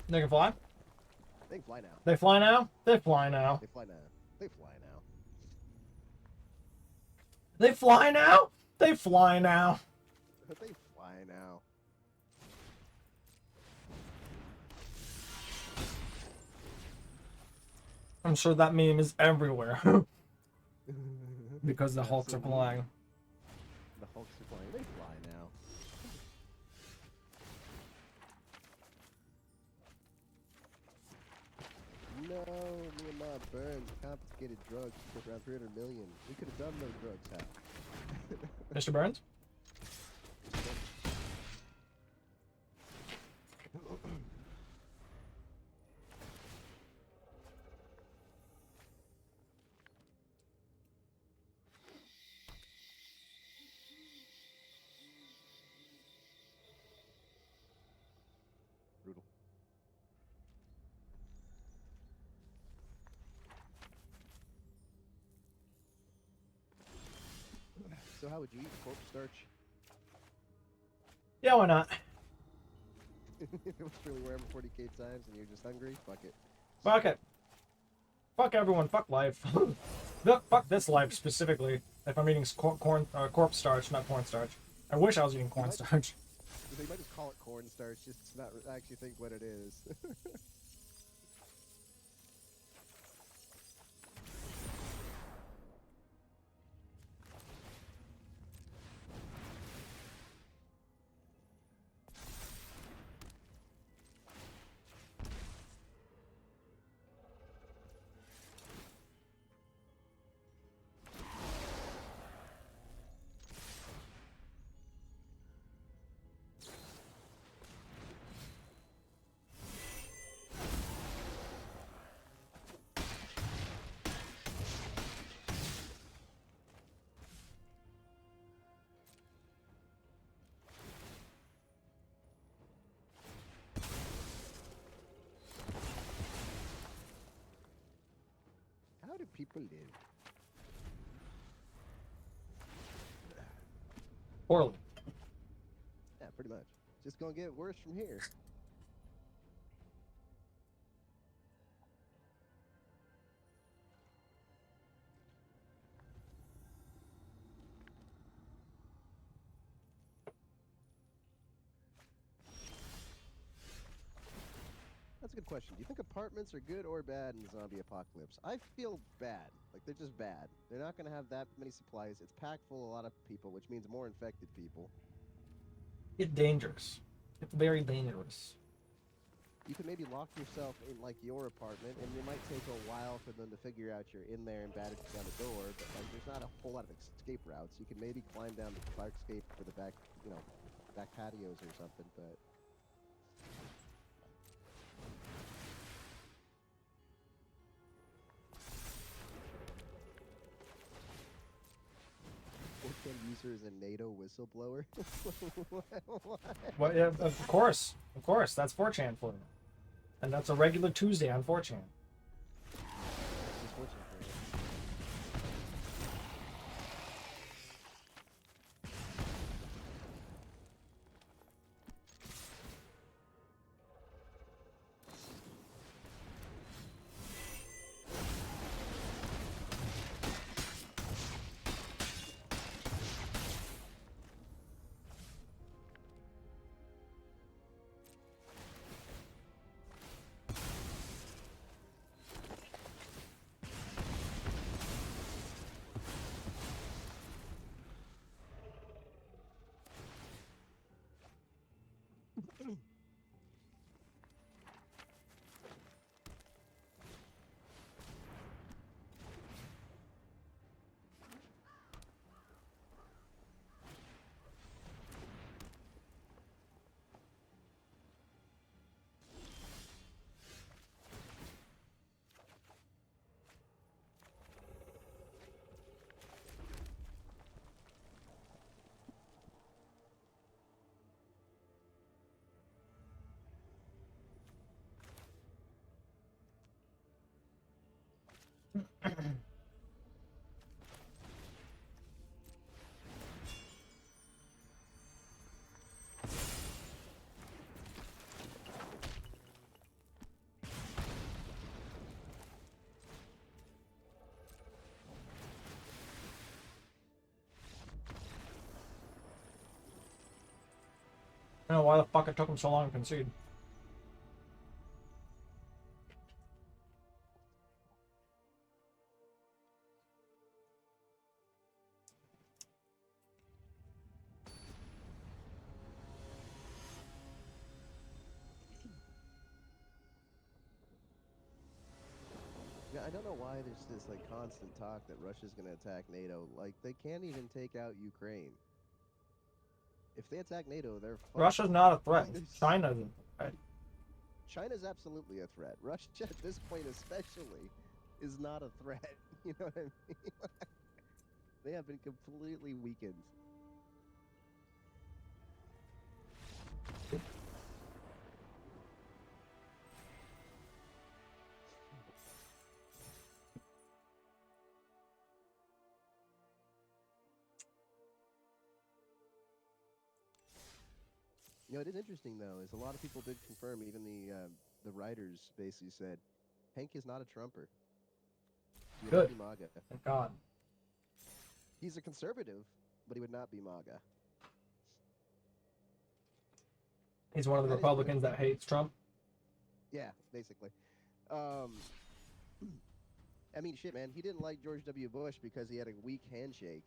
They can fly? They can fly now. They fly now? They fly now. They fly now. They fly now. They fly now? They fly now. They fly now. I'm sure that meme is everywhere. Because the Hulks are flying. The Hulks are flying. They fly now. No, me and Ma Burns confiscated drugs for around 300 million. We could have done those drugs out. Mr. Burns? Brutal. So how would you eat corpse starch? Yeah, why not? If it was really wearing 40k times and you're just hungry, fuck it. Fuck it. Fuck everyone. Fuck life. Fuck this life specifically. If I'm eating corpse starch, not cornstarch. I wish I was eating cornstarch. They might just call it cornstarch, just to not actually think what it is. do people live? Poorly. Yeah, pretty much. Just gonna get worse from here. That's a good question. Do you think apartments are good or bad in the zombie apocalypse? I feel bad. Like, they're just bad. They're not going to have that many supplies. It's packed full of a lot of people, which means more infected people. It's dangerous. It's very dangerous. You can maybe lock yourself in, like, your apartment, and it might take a while for them to figure out you're in there and batter down the door, but, like, there's not a whole lot of escape routes. You can maybe climb down the fire escape for the back, back patios or something, but... user is a NATO whistleblower. What? What? Yeah, of course, that's 4chan for you, and that's a regular Tuesday on 4chan. Just fortunate for you. I don't know why the fuck it took him so long to concede. Yeah, I don't know why there's this like constant talk that Russia's going to attack NATO. Like, they can't even take out Ukraine. If they attack NATO, they're fucked. Russia's not a threat. Like, China's a threat. China's absolutely a threat. Russia, at this point especially, is not a threat. You know what I mean? They have been completely weakened. You know, it is interesting though. Is a lot of people did confirm. Even the writers basically said, Hank is not a Trumper. He would not Good. be MAGA. Thank God. He's a conservative, but he would not be MAGA. He's one of the That is Republicans that hates Trump. Yeah, basically. I mean, shit, man. He didn't like George W. Bush because he had a weak handshake.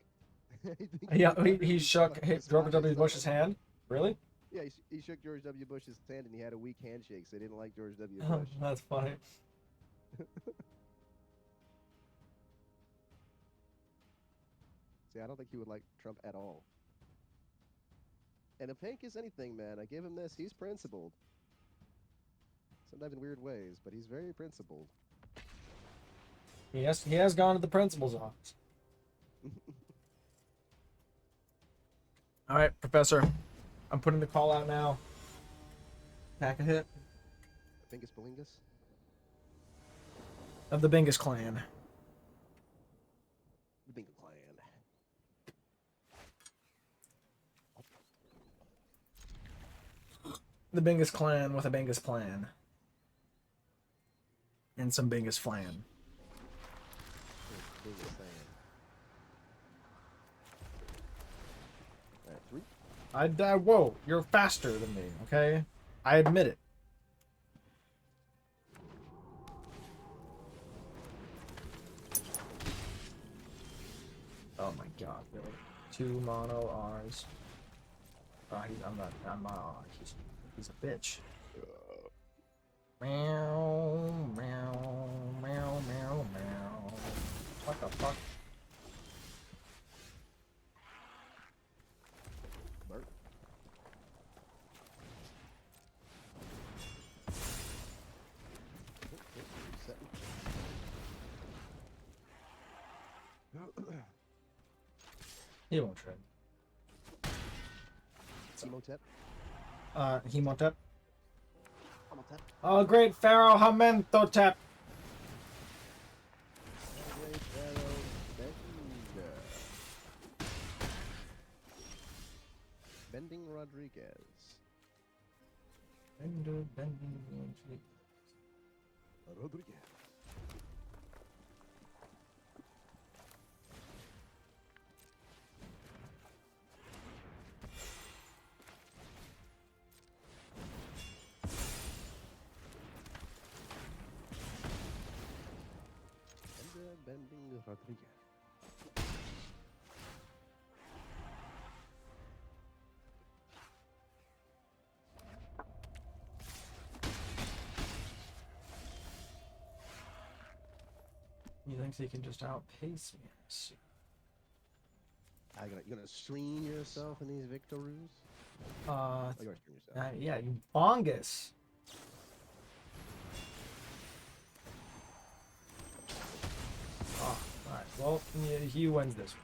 Yeah, he shook George W. Bush's hand. Really? Yeah, he shook George W. Bush's hand and he had a weak handshake, so he didn't like George W. Oh, Bush. that's funny. See, I don't think he would like Trump at all. And if Hank is anything, man, I give him this. He's principled. Sometimes in weird ways, but he's very principled. He has gone to the principal's office. All right, Professor. I'm putting the call out now. Pack a hit Bingus Balingus. of the Bingus clan. The Bingus clan with a Bingus plan. And some Bingus flan. Big as saying. Alright, 3. Whoa, you're faster than me, okay? I admit it. Oh my god, really? 2 mono R's. He's a bitch. Meow, meow, meow, meow, meow. What the fuck? Bart. He won't tread. Emotep. Hemotep. Emotep. Oh, great Pharaoh Hamentotep. Great Pharaoh Bending Rodriguez. Bending. Rodriguez. Bending Rodriguez. He thinks he can just outpace me. Let's see. You gonna stream yourself in these victories? Uh, You gonna stream yourself. yeah, you bongus. Oh, alright. Well, he wins this one.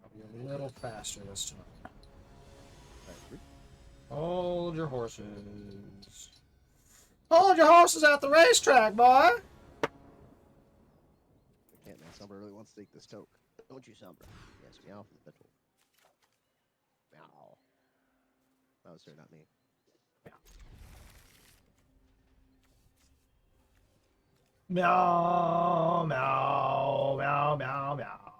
I'll be a little faster this time. Alright, 3. Hold your horses. Hold your horses at the racetrack, boy! I can't now. Sombra really wants to take this toke. Don't you, Sombra? Yes, meow from the middle. Meow. Oh, sir, not me. Meow, meow, meow, meow, meow.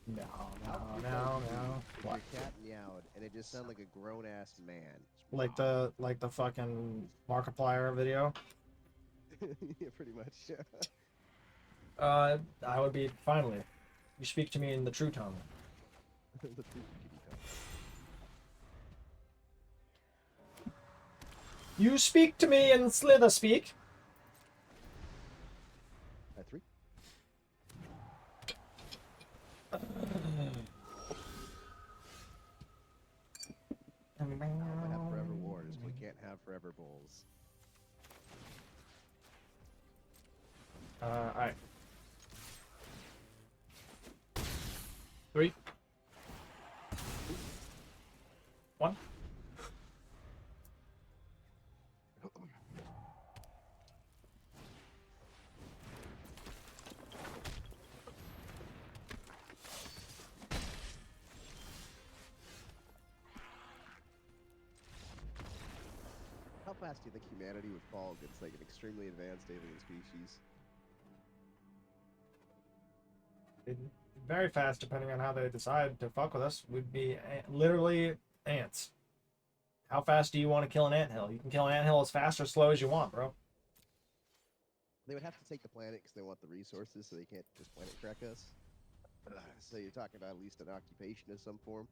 Meow, meow, meow, meow. Your cat meowed, and it just sounded like a grown-ass man. Like the fucking Markiplier video. Yeah, pretty much. I would be finally. You speak to me in the true tongue. The true kitty tongue. You speak to me in Slither speak. At 3. I might have forever wars. We can't have forever bulls. Alright. 3, 1. How fast do you think humanity would fall against like an extremely advanced alien species? Very fast, depending on how they decide to fuck with us. We'd be literally ants. How fast do you want to kill an anthill? You can kill an anthill as fast or slow as you want, bro. They would have to take the planet because they want the resources, so they can't just planet crack us. So you're talking about at least an occupation of some form.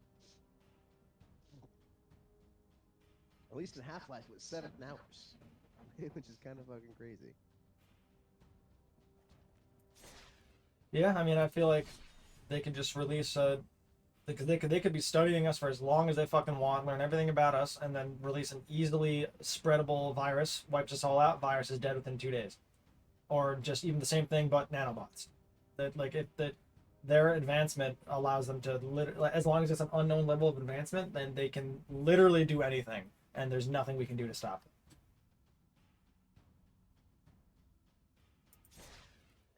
At least in Half-Life it was 7 hours, which is kind of fucking crazy. Yeah, I mean, I feel like they could just release a... They could be studying us for as long as they fucking want, learn everything about us, and then release an easily spreadable virus, wipes us all out, virus is dead within 2 days. Or just even the same thing, but nanobots. Their advancement allows them to, as long as it's an unknown level of advancement, then they can literally do anything, and there's nothing we can do to stop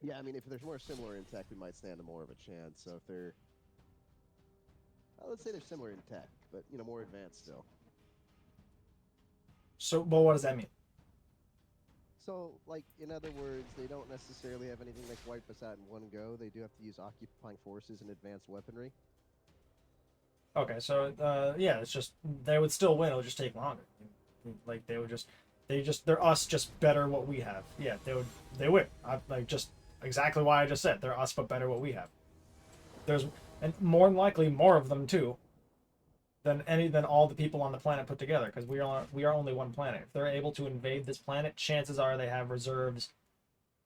it. Yeah, I mean, if they're more similar in tech, we might stand a more of a chance. So if they're, let's say they're similar in tech, but more advanced still. So, but what does that mean? So, like, in other words, they don't necessarily have anything that can wipe us out in one go. They do have to use occupying forces and advanced weaponry. Okay, so yeah, it's just they would still win. It'll just take longer. Like they're us just better what we have. Yeah, they win. Like just exactly why I just said they're us but better what we have. There's and more than likely more of them too than all the people on the planet put together because we are only one planet. If they're able to invade this planet, chances are they have reserves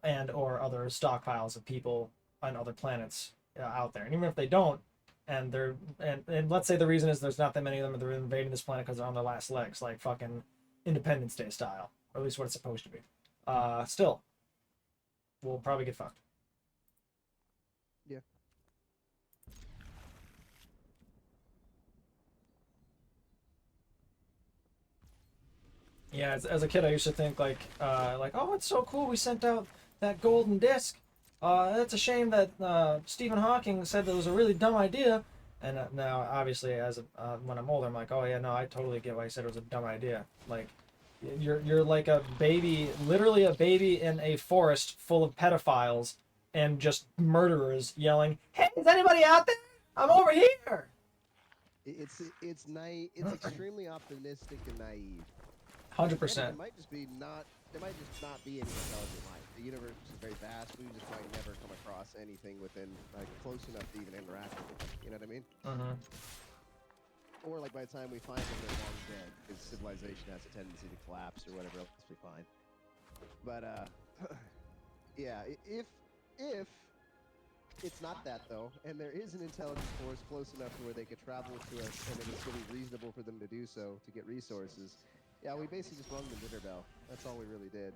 and or other stockpiles of people on other planets out there. And even if they don't, and they're and let's say the reason is there's not that many of them, and they're invading this planet because they're on their last legs, like fucking Independence Day style, or at least what it's supposed to be. Still, we'll probably get fucked. Yeah. Yeah, as a kid, I used to think like, oh, it's so cool we sent out that golden disc. It's a shame that Stephen Hawking said that was a really dumb idea. And now, obviously, when I'm older, I'm like, oh yeah, no, I totally get why he said it was a dumb idea. Like, you're like a baby, literally a baby in a forest full of pedophiles and just murderers yelling, "Hey, is anybody out there? I'm over here." It's naive. It's extremely optimistic and naive. 100%. It might just be not. There might just not be any intelligent life. The universe is very vast. We just might never come across anything within like close enough to even interact with it. You know what I mean? Mm-hmm. Or like by the time we find them, they're long dead because civilization has a tendency to collapse or whatever else we find. But yeah, if it's not that though, and there is an intelligence force close enough to where they could travel to us, and it was really reasonable for them to do so to get resources. Yeah, we basically just rung the dinner bell. That's all we really did.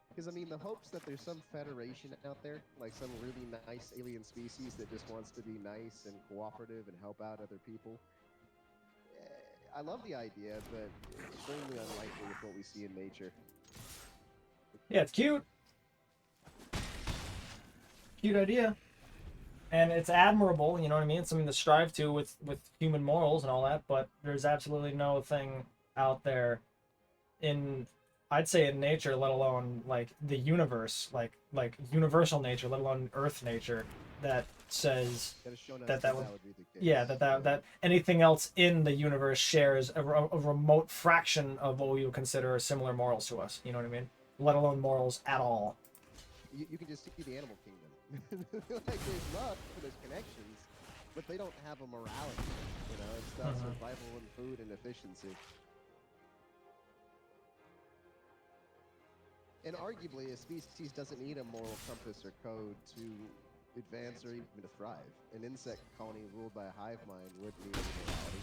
Because, I mean, the hopes that there's some federation out there, like some really nice alien species that just wants to be nice and cooperative and help out other people. I love the idea, but it's extremely unlikely with what we see in nature. Yeah, it's cute. Cute idea. And it's admirable, you know what I mean? It's something to strive to with human morals and all that, but there's absolutely no thing out there in, I'd say in nature, let alone like the universe, like universal nature, let alone Earth nature, that says that would be the case. yeah, that anything else in the universe shares a remote fraction of what we would consider similar morals to us. You know what I mean? Let alone morals at all. You can just see the animal kingdom. Like there's love, there's connections, but they don't have a morality. You know, it's about survival and food and efficiency. And arguably, a species doesn't need a moral compass or code to advance or even to thrive. An insect colony ruled by a hive mind wouldn't need any morality.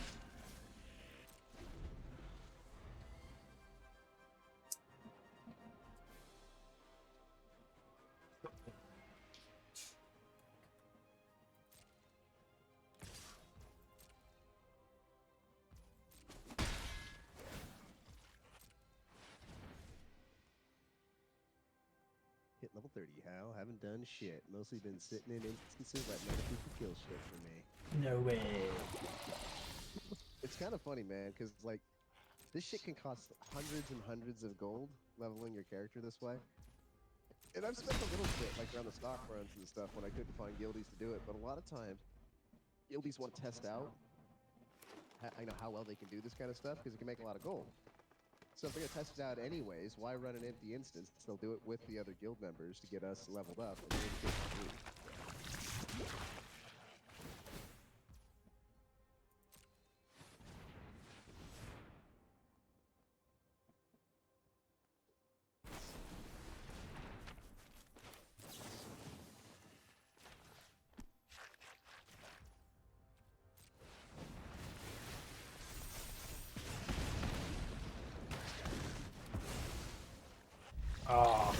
Hit level 30, Hal. Haven't done shit. Mostly been sitting in instances letting other people kill shit for me. No way. It's kind of funny, man, because, like, this shit can cost hundreds and hundreds of gold leveling your character this way. And I've spent a little bit, like, around the stock runs and stuff when I couldn't find guildies to do it, but a lot of times, guildies want to test out how well they can do this kind of stuff, because it can make a lot of gold. So if they're gonna test it out anyways, why run an empty instance? They'll do it with the other guild members to get us leveled up. And then we get Oh.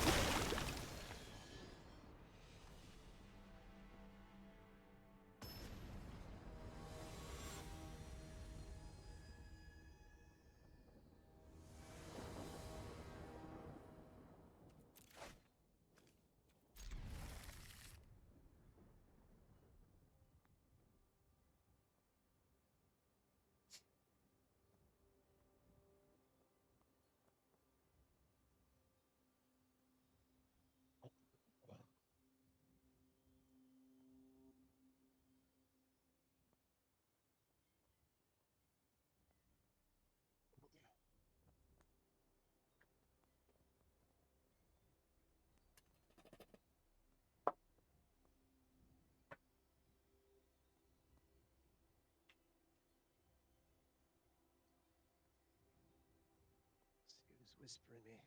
whispering me?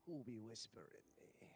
Who be whispering me?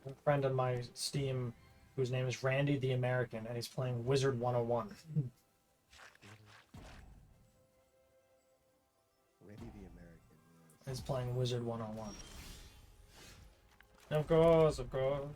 A friend on my Steam whose name is Randy the American, and he's playing Wizard 101. Randy the American. Yes. He's playing Wizard 101. Of course, of course.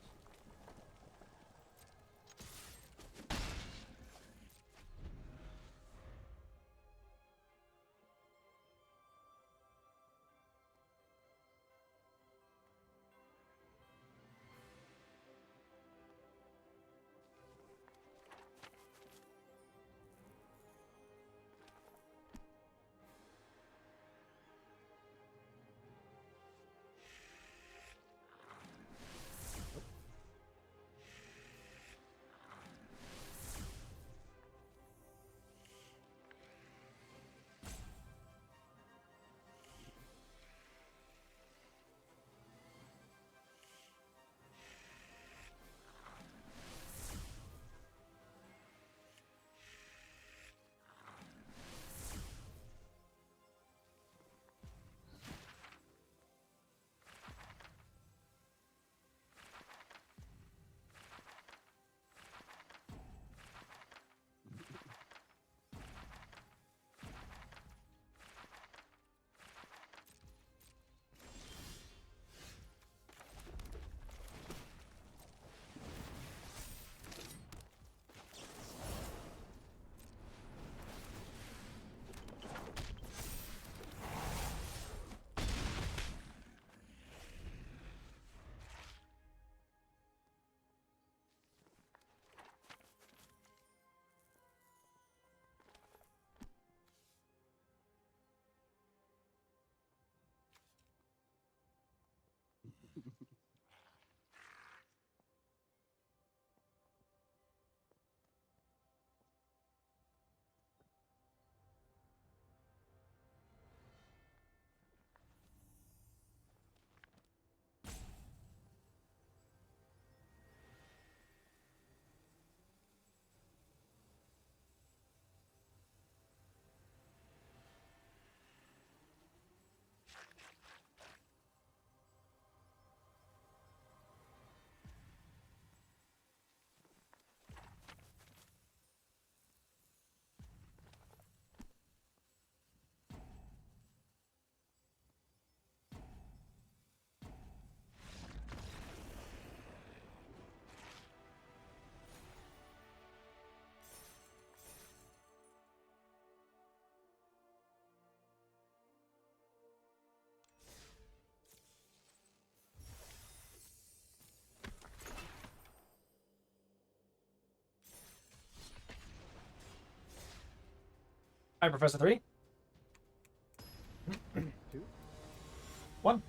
Hi, Professor 3. 2. 1.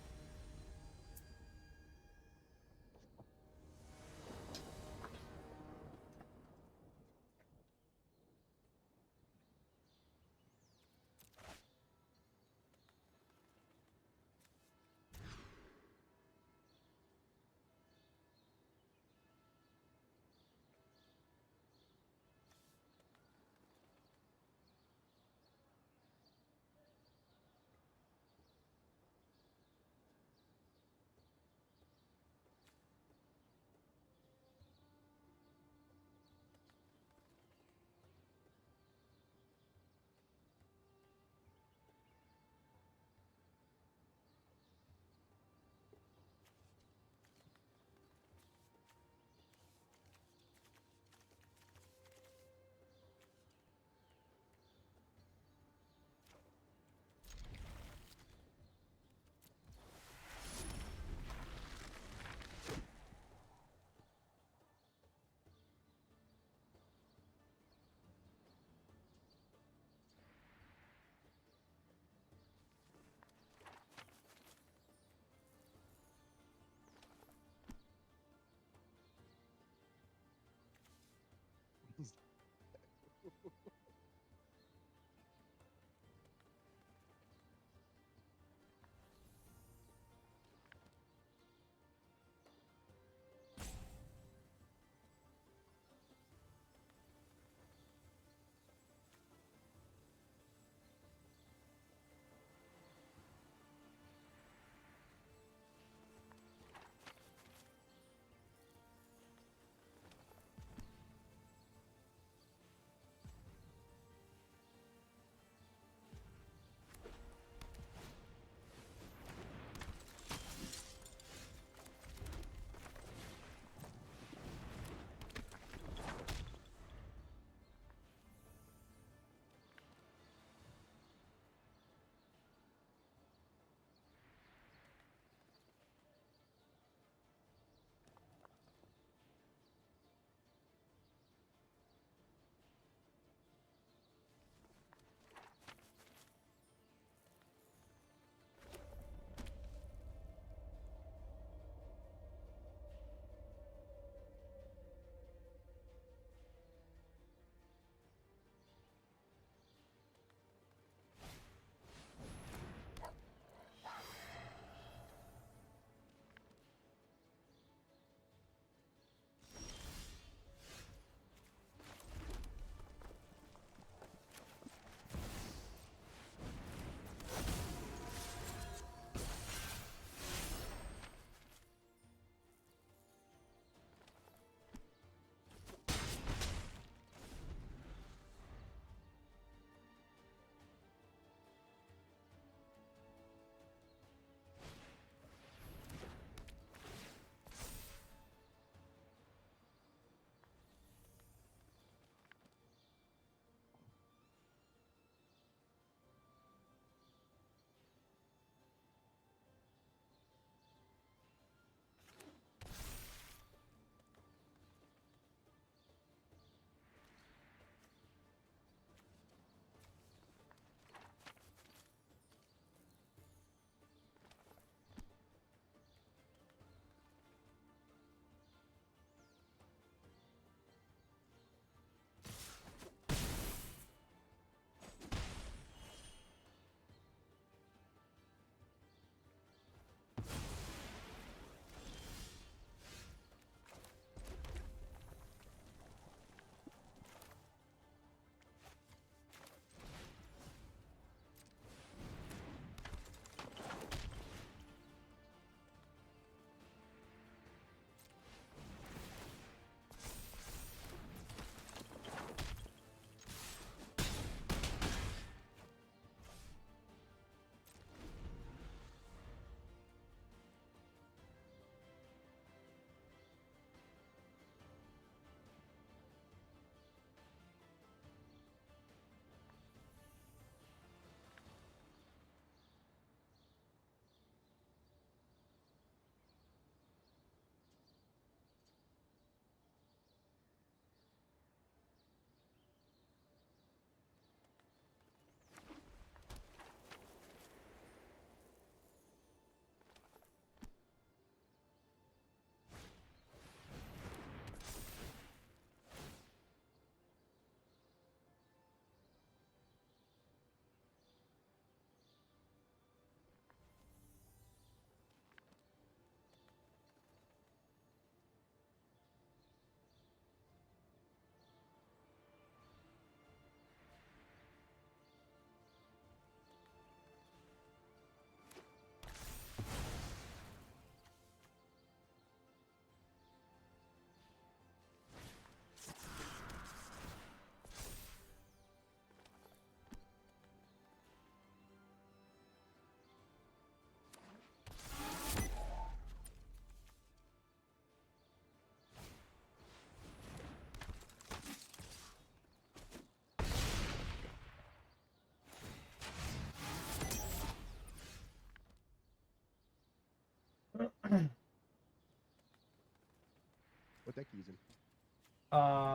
deck you using?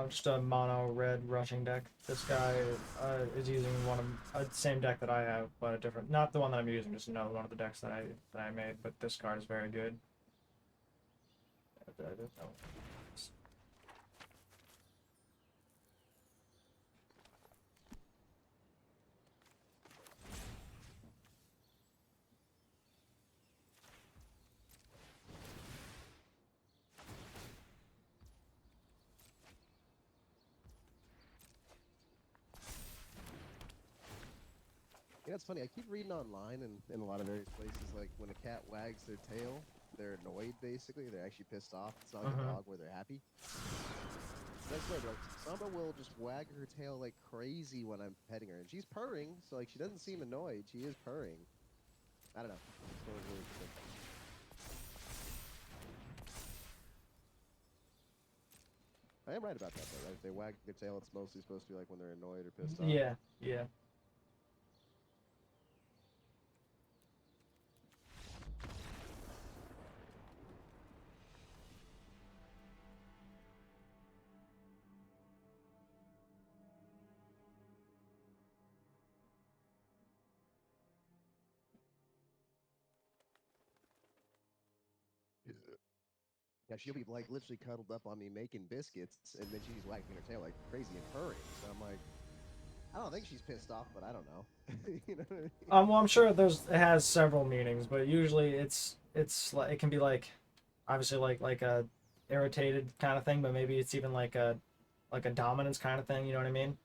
Just a mono red rushing deck. This guy is using one of same deck that I have, but a different, not the one that I'm using, just another one of the decks that I made. But this card is very good. You know, it's funny. I keep reading online and in a lot of various places, like when a cat wags their tail, they're annoyed. Basically, they're actually pissed off. It's not like a dog where they're happy. That's right. Like Samba will just wag her tail like crazy when I'm petting her, and she's purring, so like she doesn't seem annoyed. She is purring. I don't know. It's really interesting. I am right about that though, right? If they wag their tail, it's mostly supposed to be like when they're annoyed or pissed off. Yeah, yeah. Yeah, she'll be like literally cuddled up on me making biscuits, and then she's wagging her tail like crazy and purring. So I'm like, I don't think she's pissed off, but I don't know. You know what I mean? Well, I'm sure it has several meanings, but usually it's like it can be like, obviously like a irritated kind of thing, but maybe it's even like a dominance kind of thing. You know what I mean?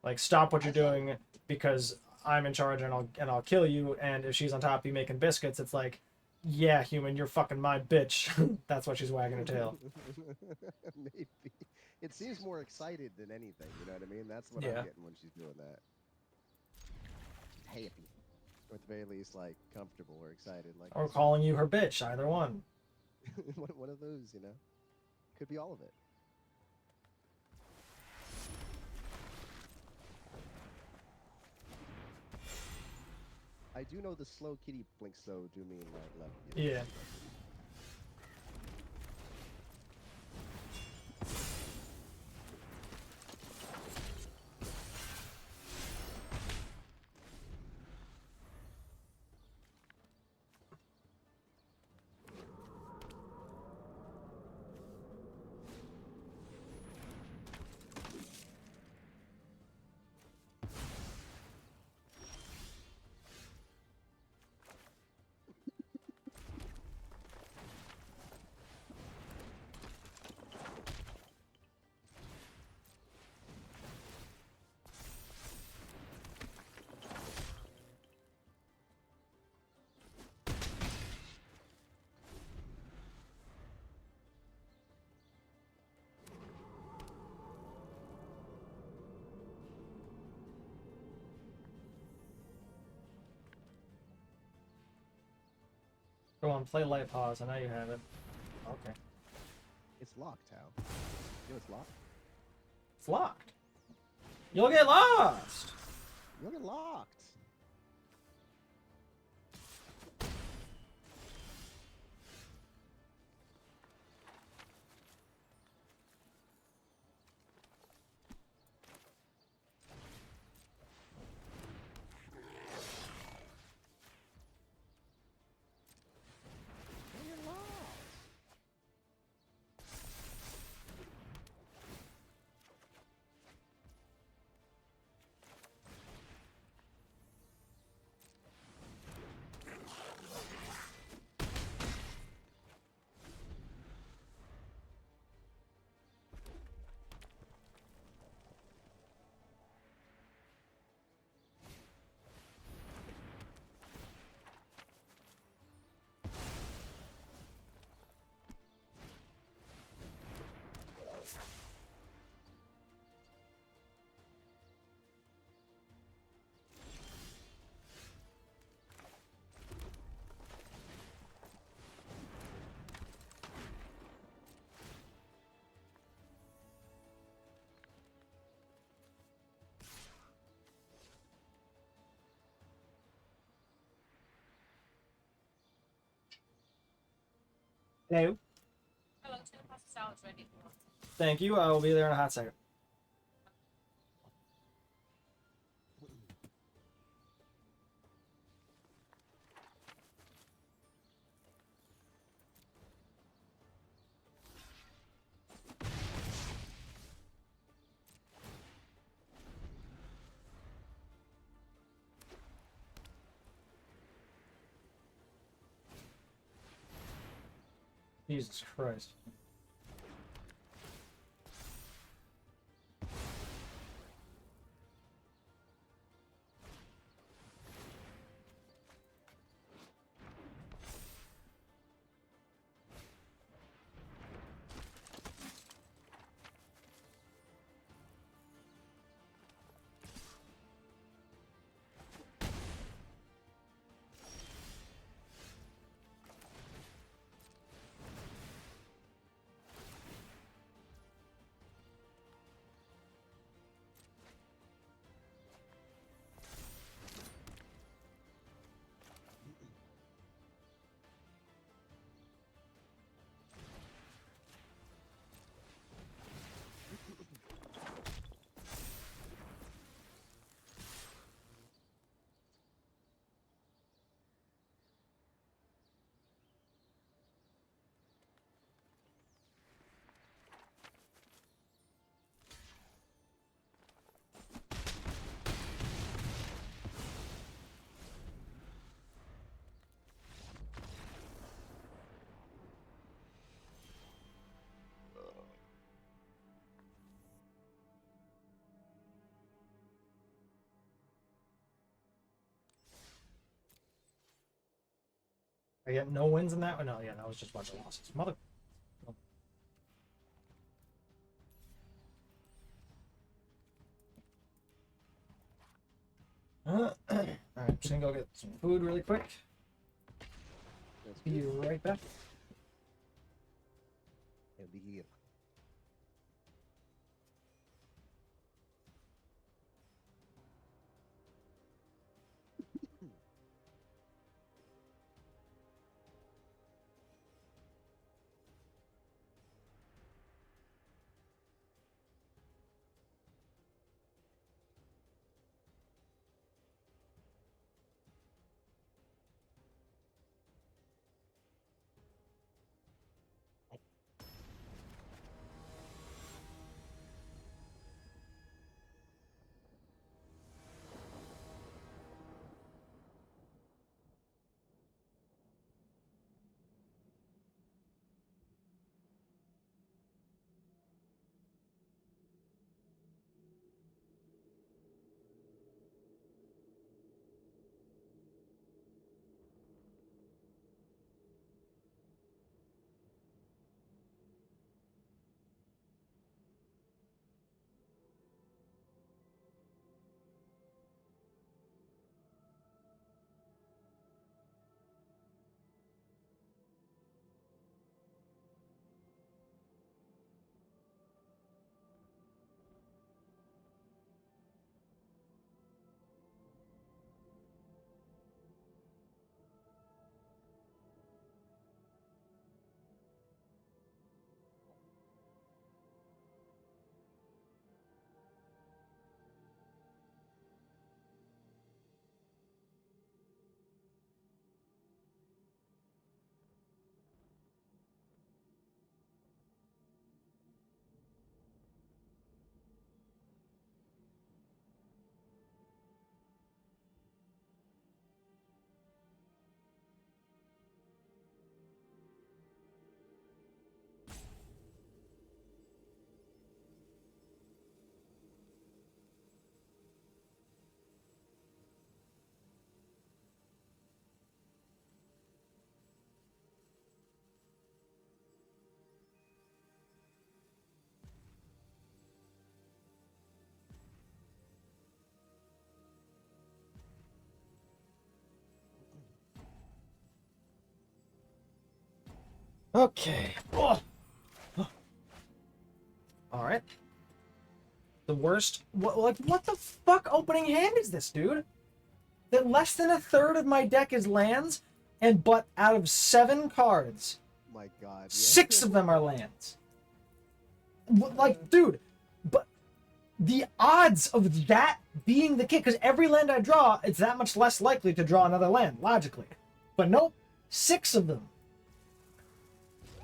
Like, stop what you're doing because I'm in charge and I'll kill you. And if she's on top of you making biscuits, it's like, yeah, human, you're fucking my bitch. That's why she's wagging her tail. Maybe. It seems more excited than anything, you know what I mean? That's what Yeah. I'm getting when she's doing that. Happy. Or at the very least, like, comfortable or excited. Like, Or calling you her bitch, either one. one of those, you know? Could be all of it. I do know the slow kitty blinks, though, do mean, like, left. Yeah. Go on, play light pause. I know you have it. Okay. It's locked, Hal. You know it's locked? It's locked. You'll get lost. You'll get locked. You'll get lost. Hello. Hello, 10 past Sal's ready for us. Thank you. I will be there in a hot second. Jesus Christ. I get no wins in that one? No, yeah, that was just a bunch of losses. Mother. Alright, just gonna go get some food really quick. That's Be good. right back. And be here. Okay. Oh. All right. The worst. What the fuck opening hand is this, dude? That less than a third of my deck is lands, and but out of 7 cards, My God. Yeah. 6 of them are lands. like, dude, but the odds of that being the case, because every land I draw, it's that much less likely to draw another land, logically. But nope, 6 of them.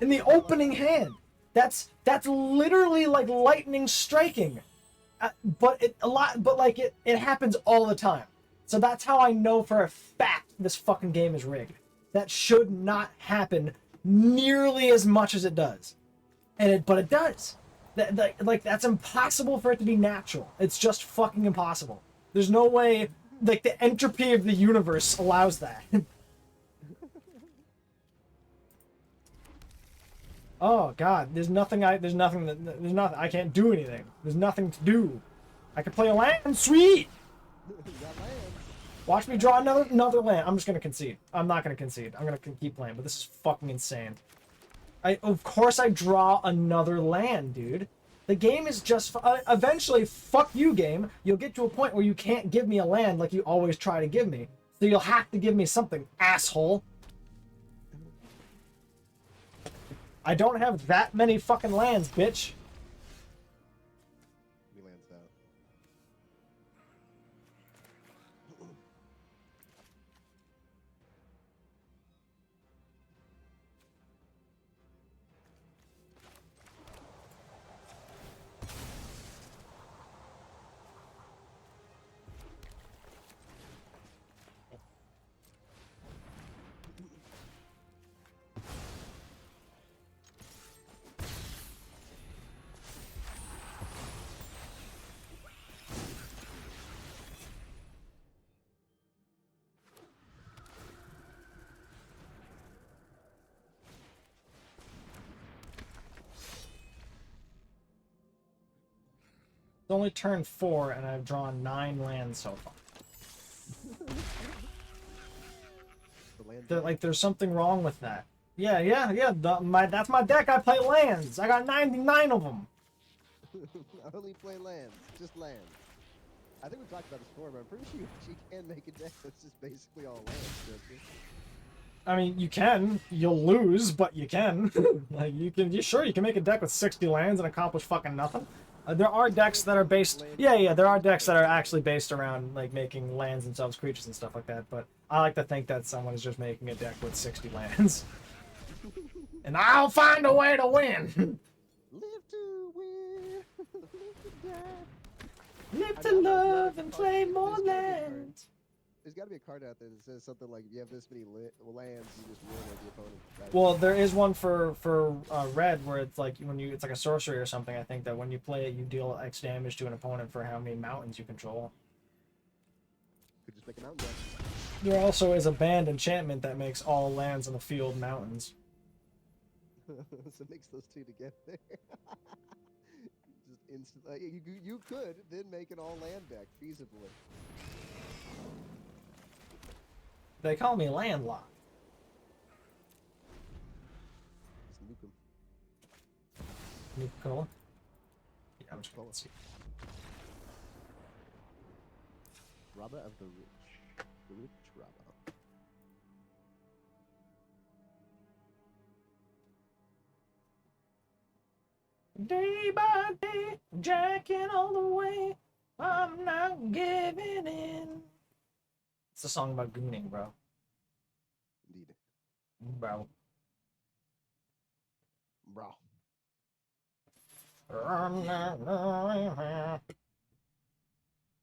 In the opening hand. That's literally like lightning striking. But it happens all the time. So that's how I know for a fact this fucking game is rigged. That should not happen nearly as much as it does. But it does. That's impossible for it to be natural. It's just fucking impossible. There's no way, like, the entropy of the universe allows that. Oh god, there's nothing, I can't do anything. There's nothing to do. I can play a land, sweet! Watch me draw another land. I'm just gonna concede. I'm not gonna concede. I'm gonna keep playing, but this is fucking insane. Of course I draw another land, dude. The game is just... eventually, fuck you, game. You'll get to a point where you can't give me a land like you always try to give me. So you'll have to give me something, asshole. I don't have that many fucking lands, bitch. He lands out. It's only turn 4, and I've drawn 9 lands so far. There's something wrong with that. Yeah. That's my deck. I play lands. I got 99 of them. I only play lands. Just lands. I think we talked about this before, but I'm pretty sure she can make a deck that's just basically all lands, don't you? I mean, you can. You'll lose, but you can. Like, you can make a deck with 60 lands and accomplish fucking nothing. There are decks that are based... Yeah, there are decks that are actually based around, like, making lands themselves creatures and stuff like that, but I like to think that someone is just making a deck with 60 lands. And I'll find a way to win! Live to win! Live to die! Live to love and play more lands! There's got to be a card out there that says something like, if you have this many lands, you just win over the opponent. Right? Well, there is one for red where it's like it's like a sorcery or something. I think that when you play it, you deal X damage to an opponent for how many mountains you control. Could just make a mountain deck. There also is a banned enchantment that makes all lands on the field mountains. So mix those two together. Just instant. You could then make an all land deck feasibly. They call me landlocked. Just nuke 'em. Nuka-Cola? Yeah, I'm just gonna see. Rabba of the Rich. The Rich Rabba. Day by day, jacking all the way. I'm not giving in. It's a song about gooning, bro. Indeed. Bro. Bro.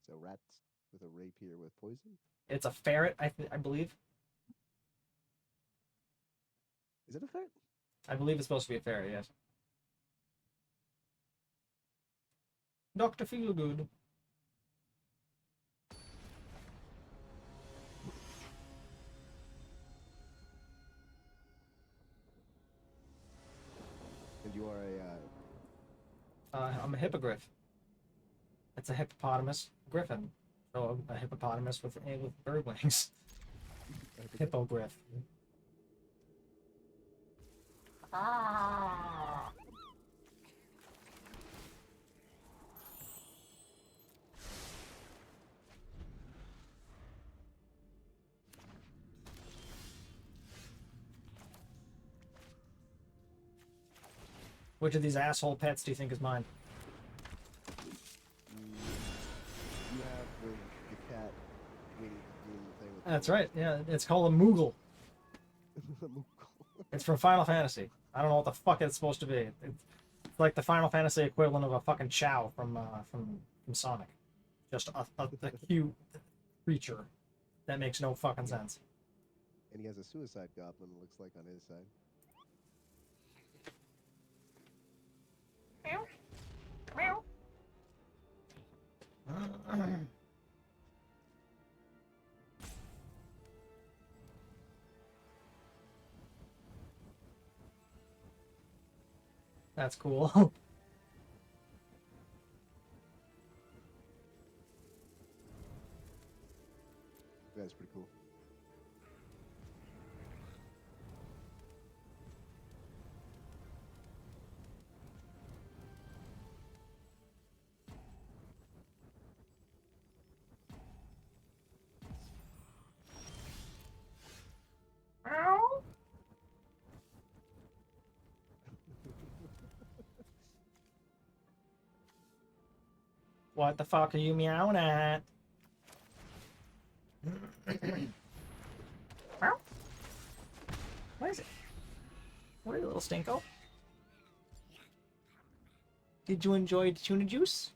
So rats with a rapier with poison? It's a ferret, I believe. Is it a ferret? I believe it's supposed to be a ferret, yes. Dr. Feelgood. And you are I'm a hippogriff. It's a hippopotamus griffin. So a hippopotamus with bird wings. Hippogriff. Ah. Which of these asshole pets do you think is mine? You have the cat wing thing with That's right. Yeah, it's called a Moogle. the It's from Final Fantasy. I don't know what the fuck it's supposed to be. It's like the Final Fantasy equivalent of a fucking Chow from Sonic. Just a cute creature that makes no fucking sense. And he has a suicide goblin, it looks like, on his side. Meow. Meow. That's cool. That's pretty cool. Meow. What the fuck are you meowing at? Meow. What is it? What are you, little stinko? Did you enjoy the tuna juice?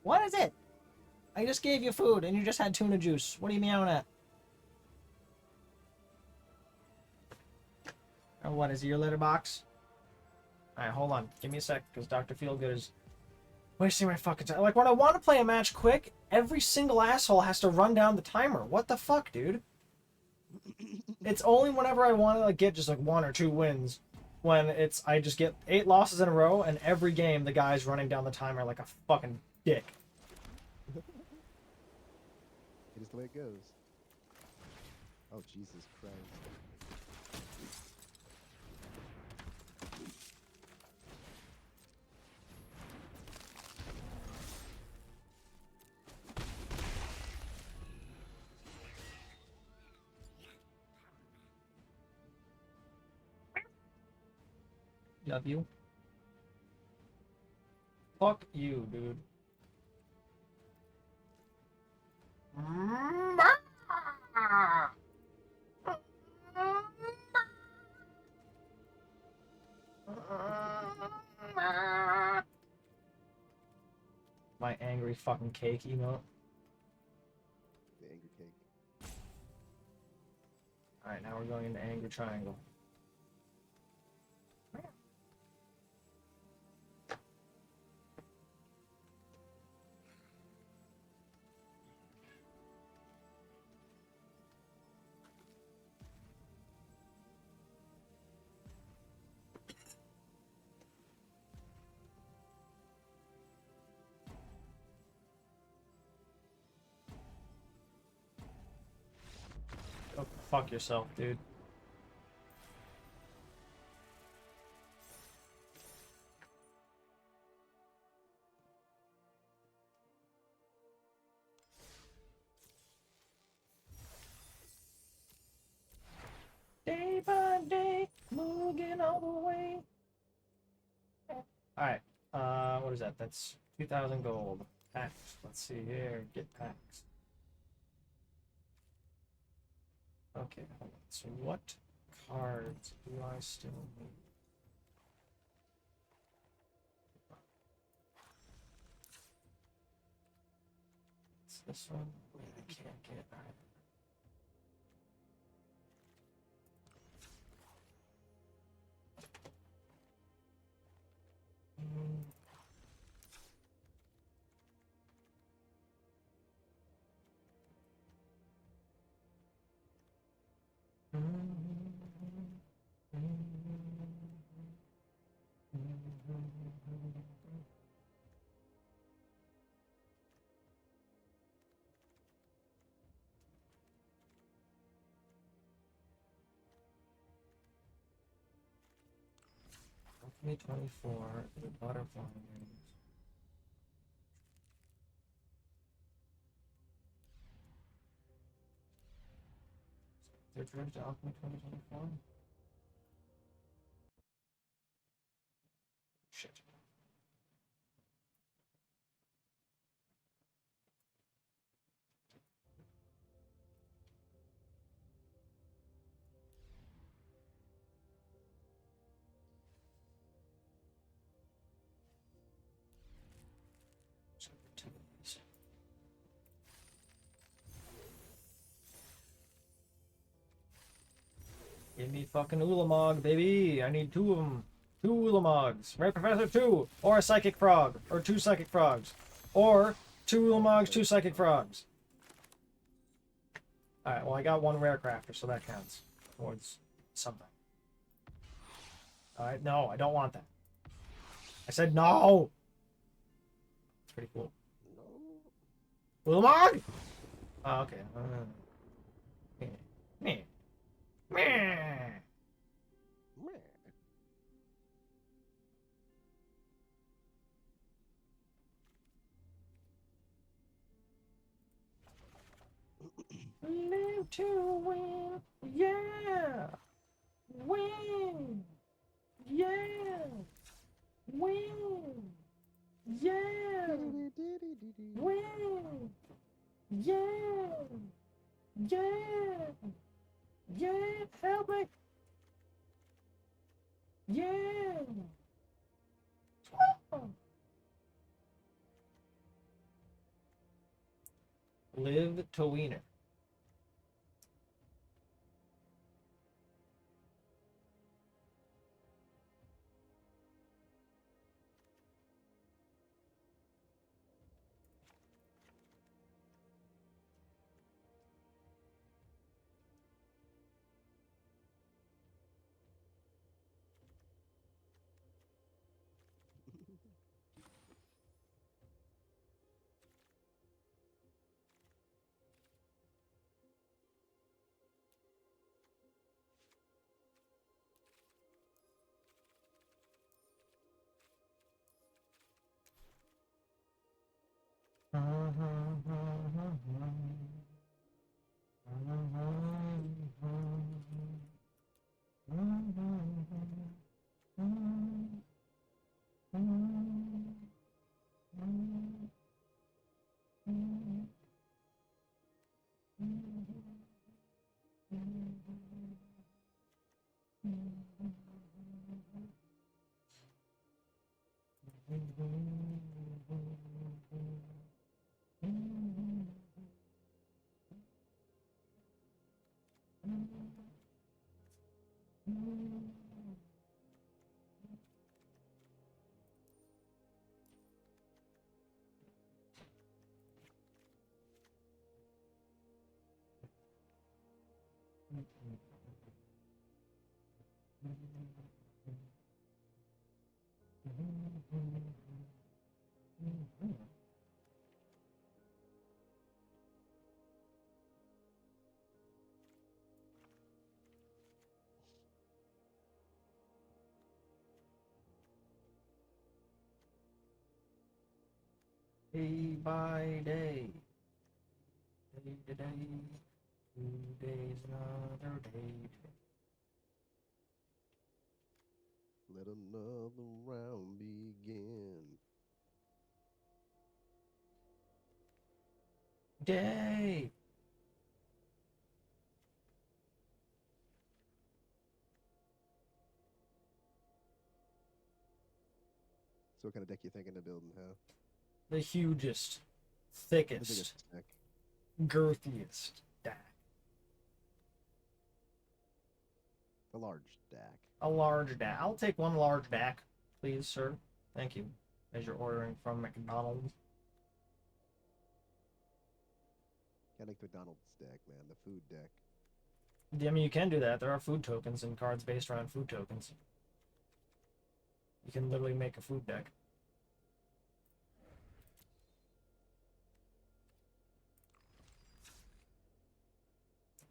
What is it? I just gave you food and you just had tuna juice. What are you meowing at? Or what is it, your litter box? Alright, hold on. Give me a sec, because Dr. Feelgood is wasting my fucking time. Like, when I want to play a match quick, every single asshole has to run down the timer. What the fuck, dude? It's only whenever I want to, like, get just, like, 1 or 2 wins. When I just get 8 losses in a row, and every game the guy's running down the timer like a fucking dick. It is the way it goes. Oh, Jesus Christ. Love you. Fuck you, dude. My angry fucking cake emote. The angry cake. Alright, now we're going into angry triangle. Go fuck yourself, dude. Day by day, moving all the way. Alright, what is that? That's 2,000 gold. Packs. Let's see here. Get packs. Okay, hold on. So what cards do I still need? It's this one. Wait, I can't get. Alright. 2024, the butterfly wings. Third Dredge Alchemy 2024? Shit. Give me fucking Ulamog, baby. I need 2 of them. 2 Ulamogs. Right, Professor? 2. Or a Psychic Frog. Or 2 Psychic Frogs. Or 2 Ulamogs, 2 Psychic Frogs. Alright, well, I got 1 Rare Crafter, so that counts towards something. Alright, no, I don't want that. I said no! It's pretty cool. No. Ulamog? Oh, okay. Meh. Meh. Meh. Live to win. Yeah. Win. Yeah. Win. Yeah. Win. Yeah. Yeah. Yeah. Help me. Yeah. Live to wiener. Day by day, day to day, 2 days another day. Let another round begin. Day. So what kind of deck you thinking of building, huh? The hugest, The thickest, biggest deck. girthiest deck. A large deck. A large deck. I'll take 1 large deck, please, sir. Thank you. As you're ordering from McDonald's. I like McDonald's deck, man. The food deck. I mean, you can do that. There are food tokens and cards based around food tokens. You can literally make a food deck.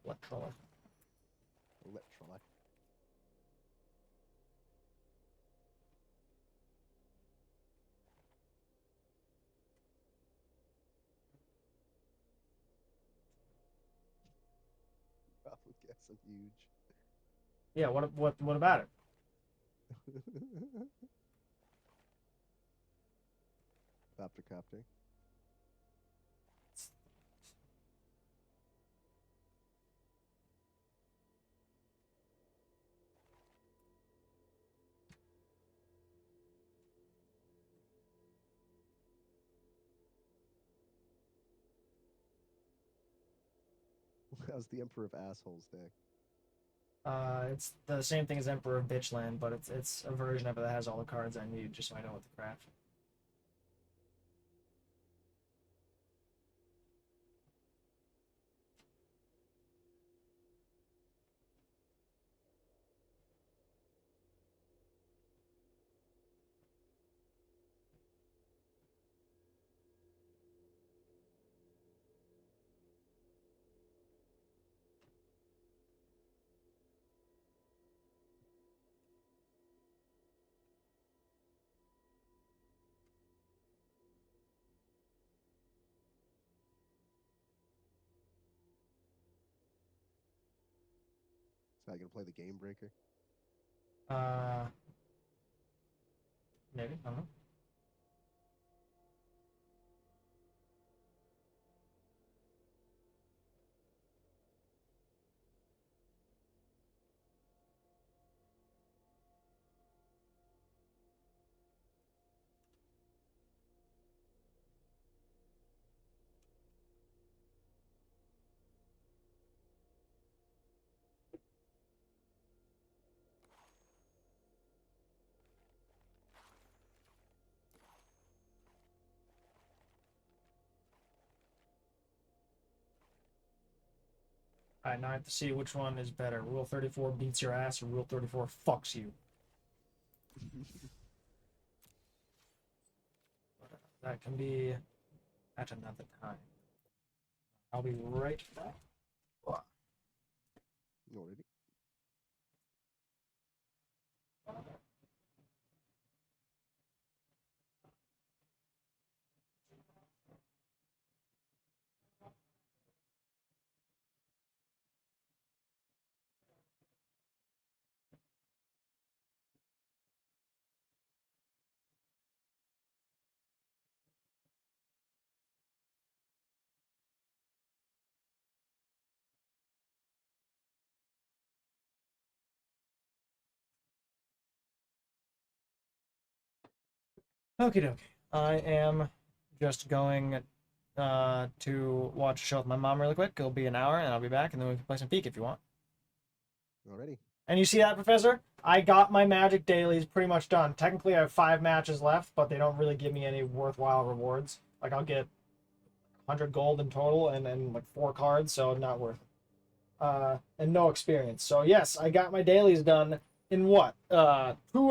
Electrolyte. Electrolyte. guess I'm huge. Yeah, what about it? Copter, copter. How's the Emperor of Assholes day? It's the same thing as Emperor of Bitchland, but it's a version of it that has all the cards I need, just so I know what to craft. So I gonna play the Game Breaker? Uh, maybe I don't know. All right, now I have to see which one is better. Rule 34 beats your ass, or Rule 34 fucks you. That can be at another time. I'll be right back. Already. Okie dokie. I am just going to watch a show with my mom really quick. It'll be an hour, and I'll be back, and then we can play some Peek if you want. Already. And you see that, Professor? I got my Magic dailies pretty much done. Technically, I have 5 matches left, but they don't really give me any worthwhile rewards. Like, I'll get 100 gold in total and like 4 cards, so not worth it. And no experience. So, yes, I got my dailies done in what? 2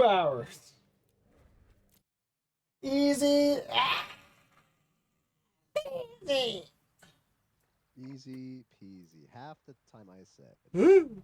hours. Easy. Easy. Easy peasy. Half the time I said. Woo.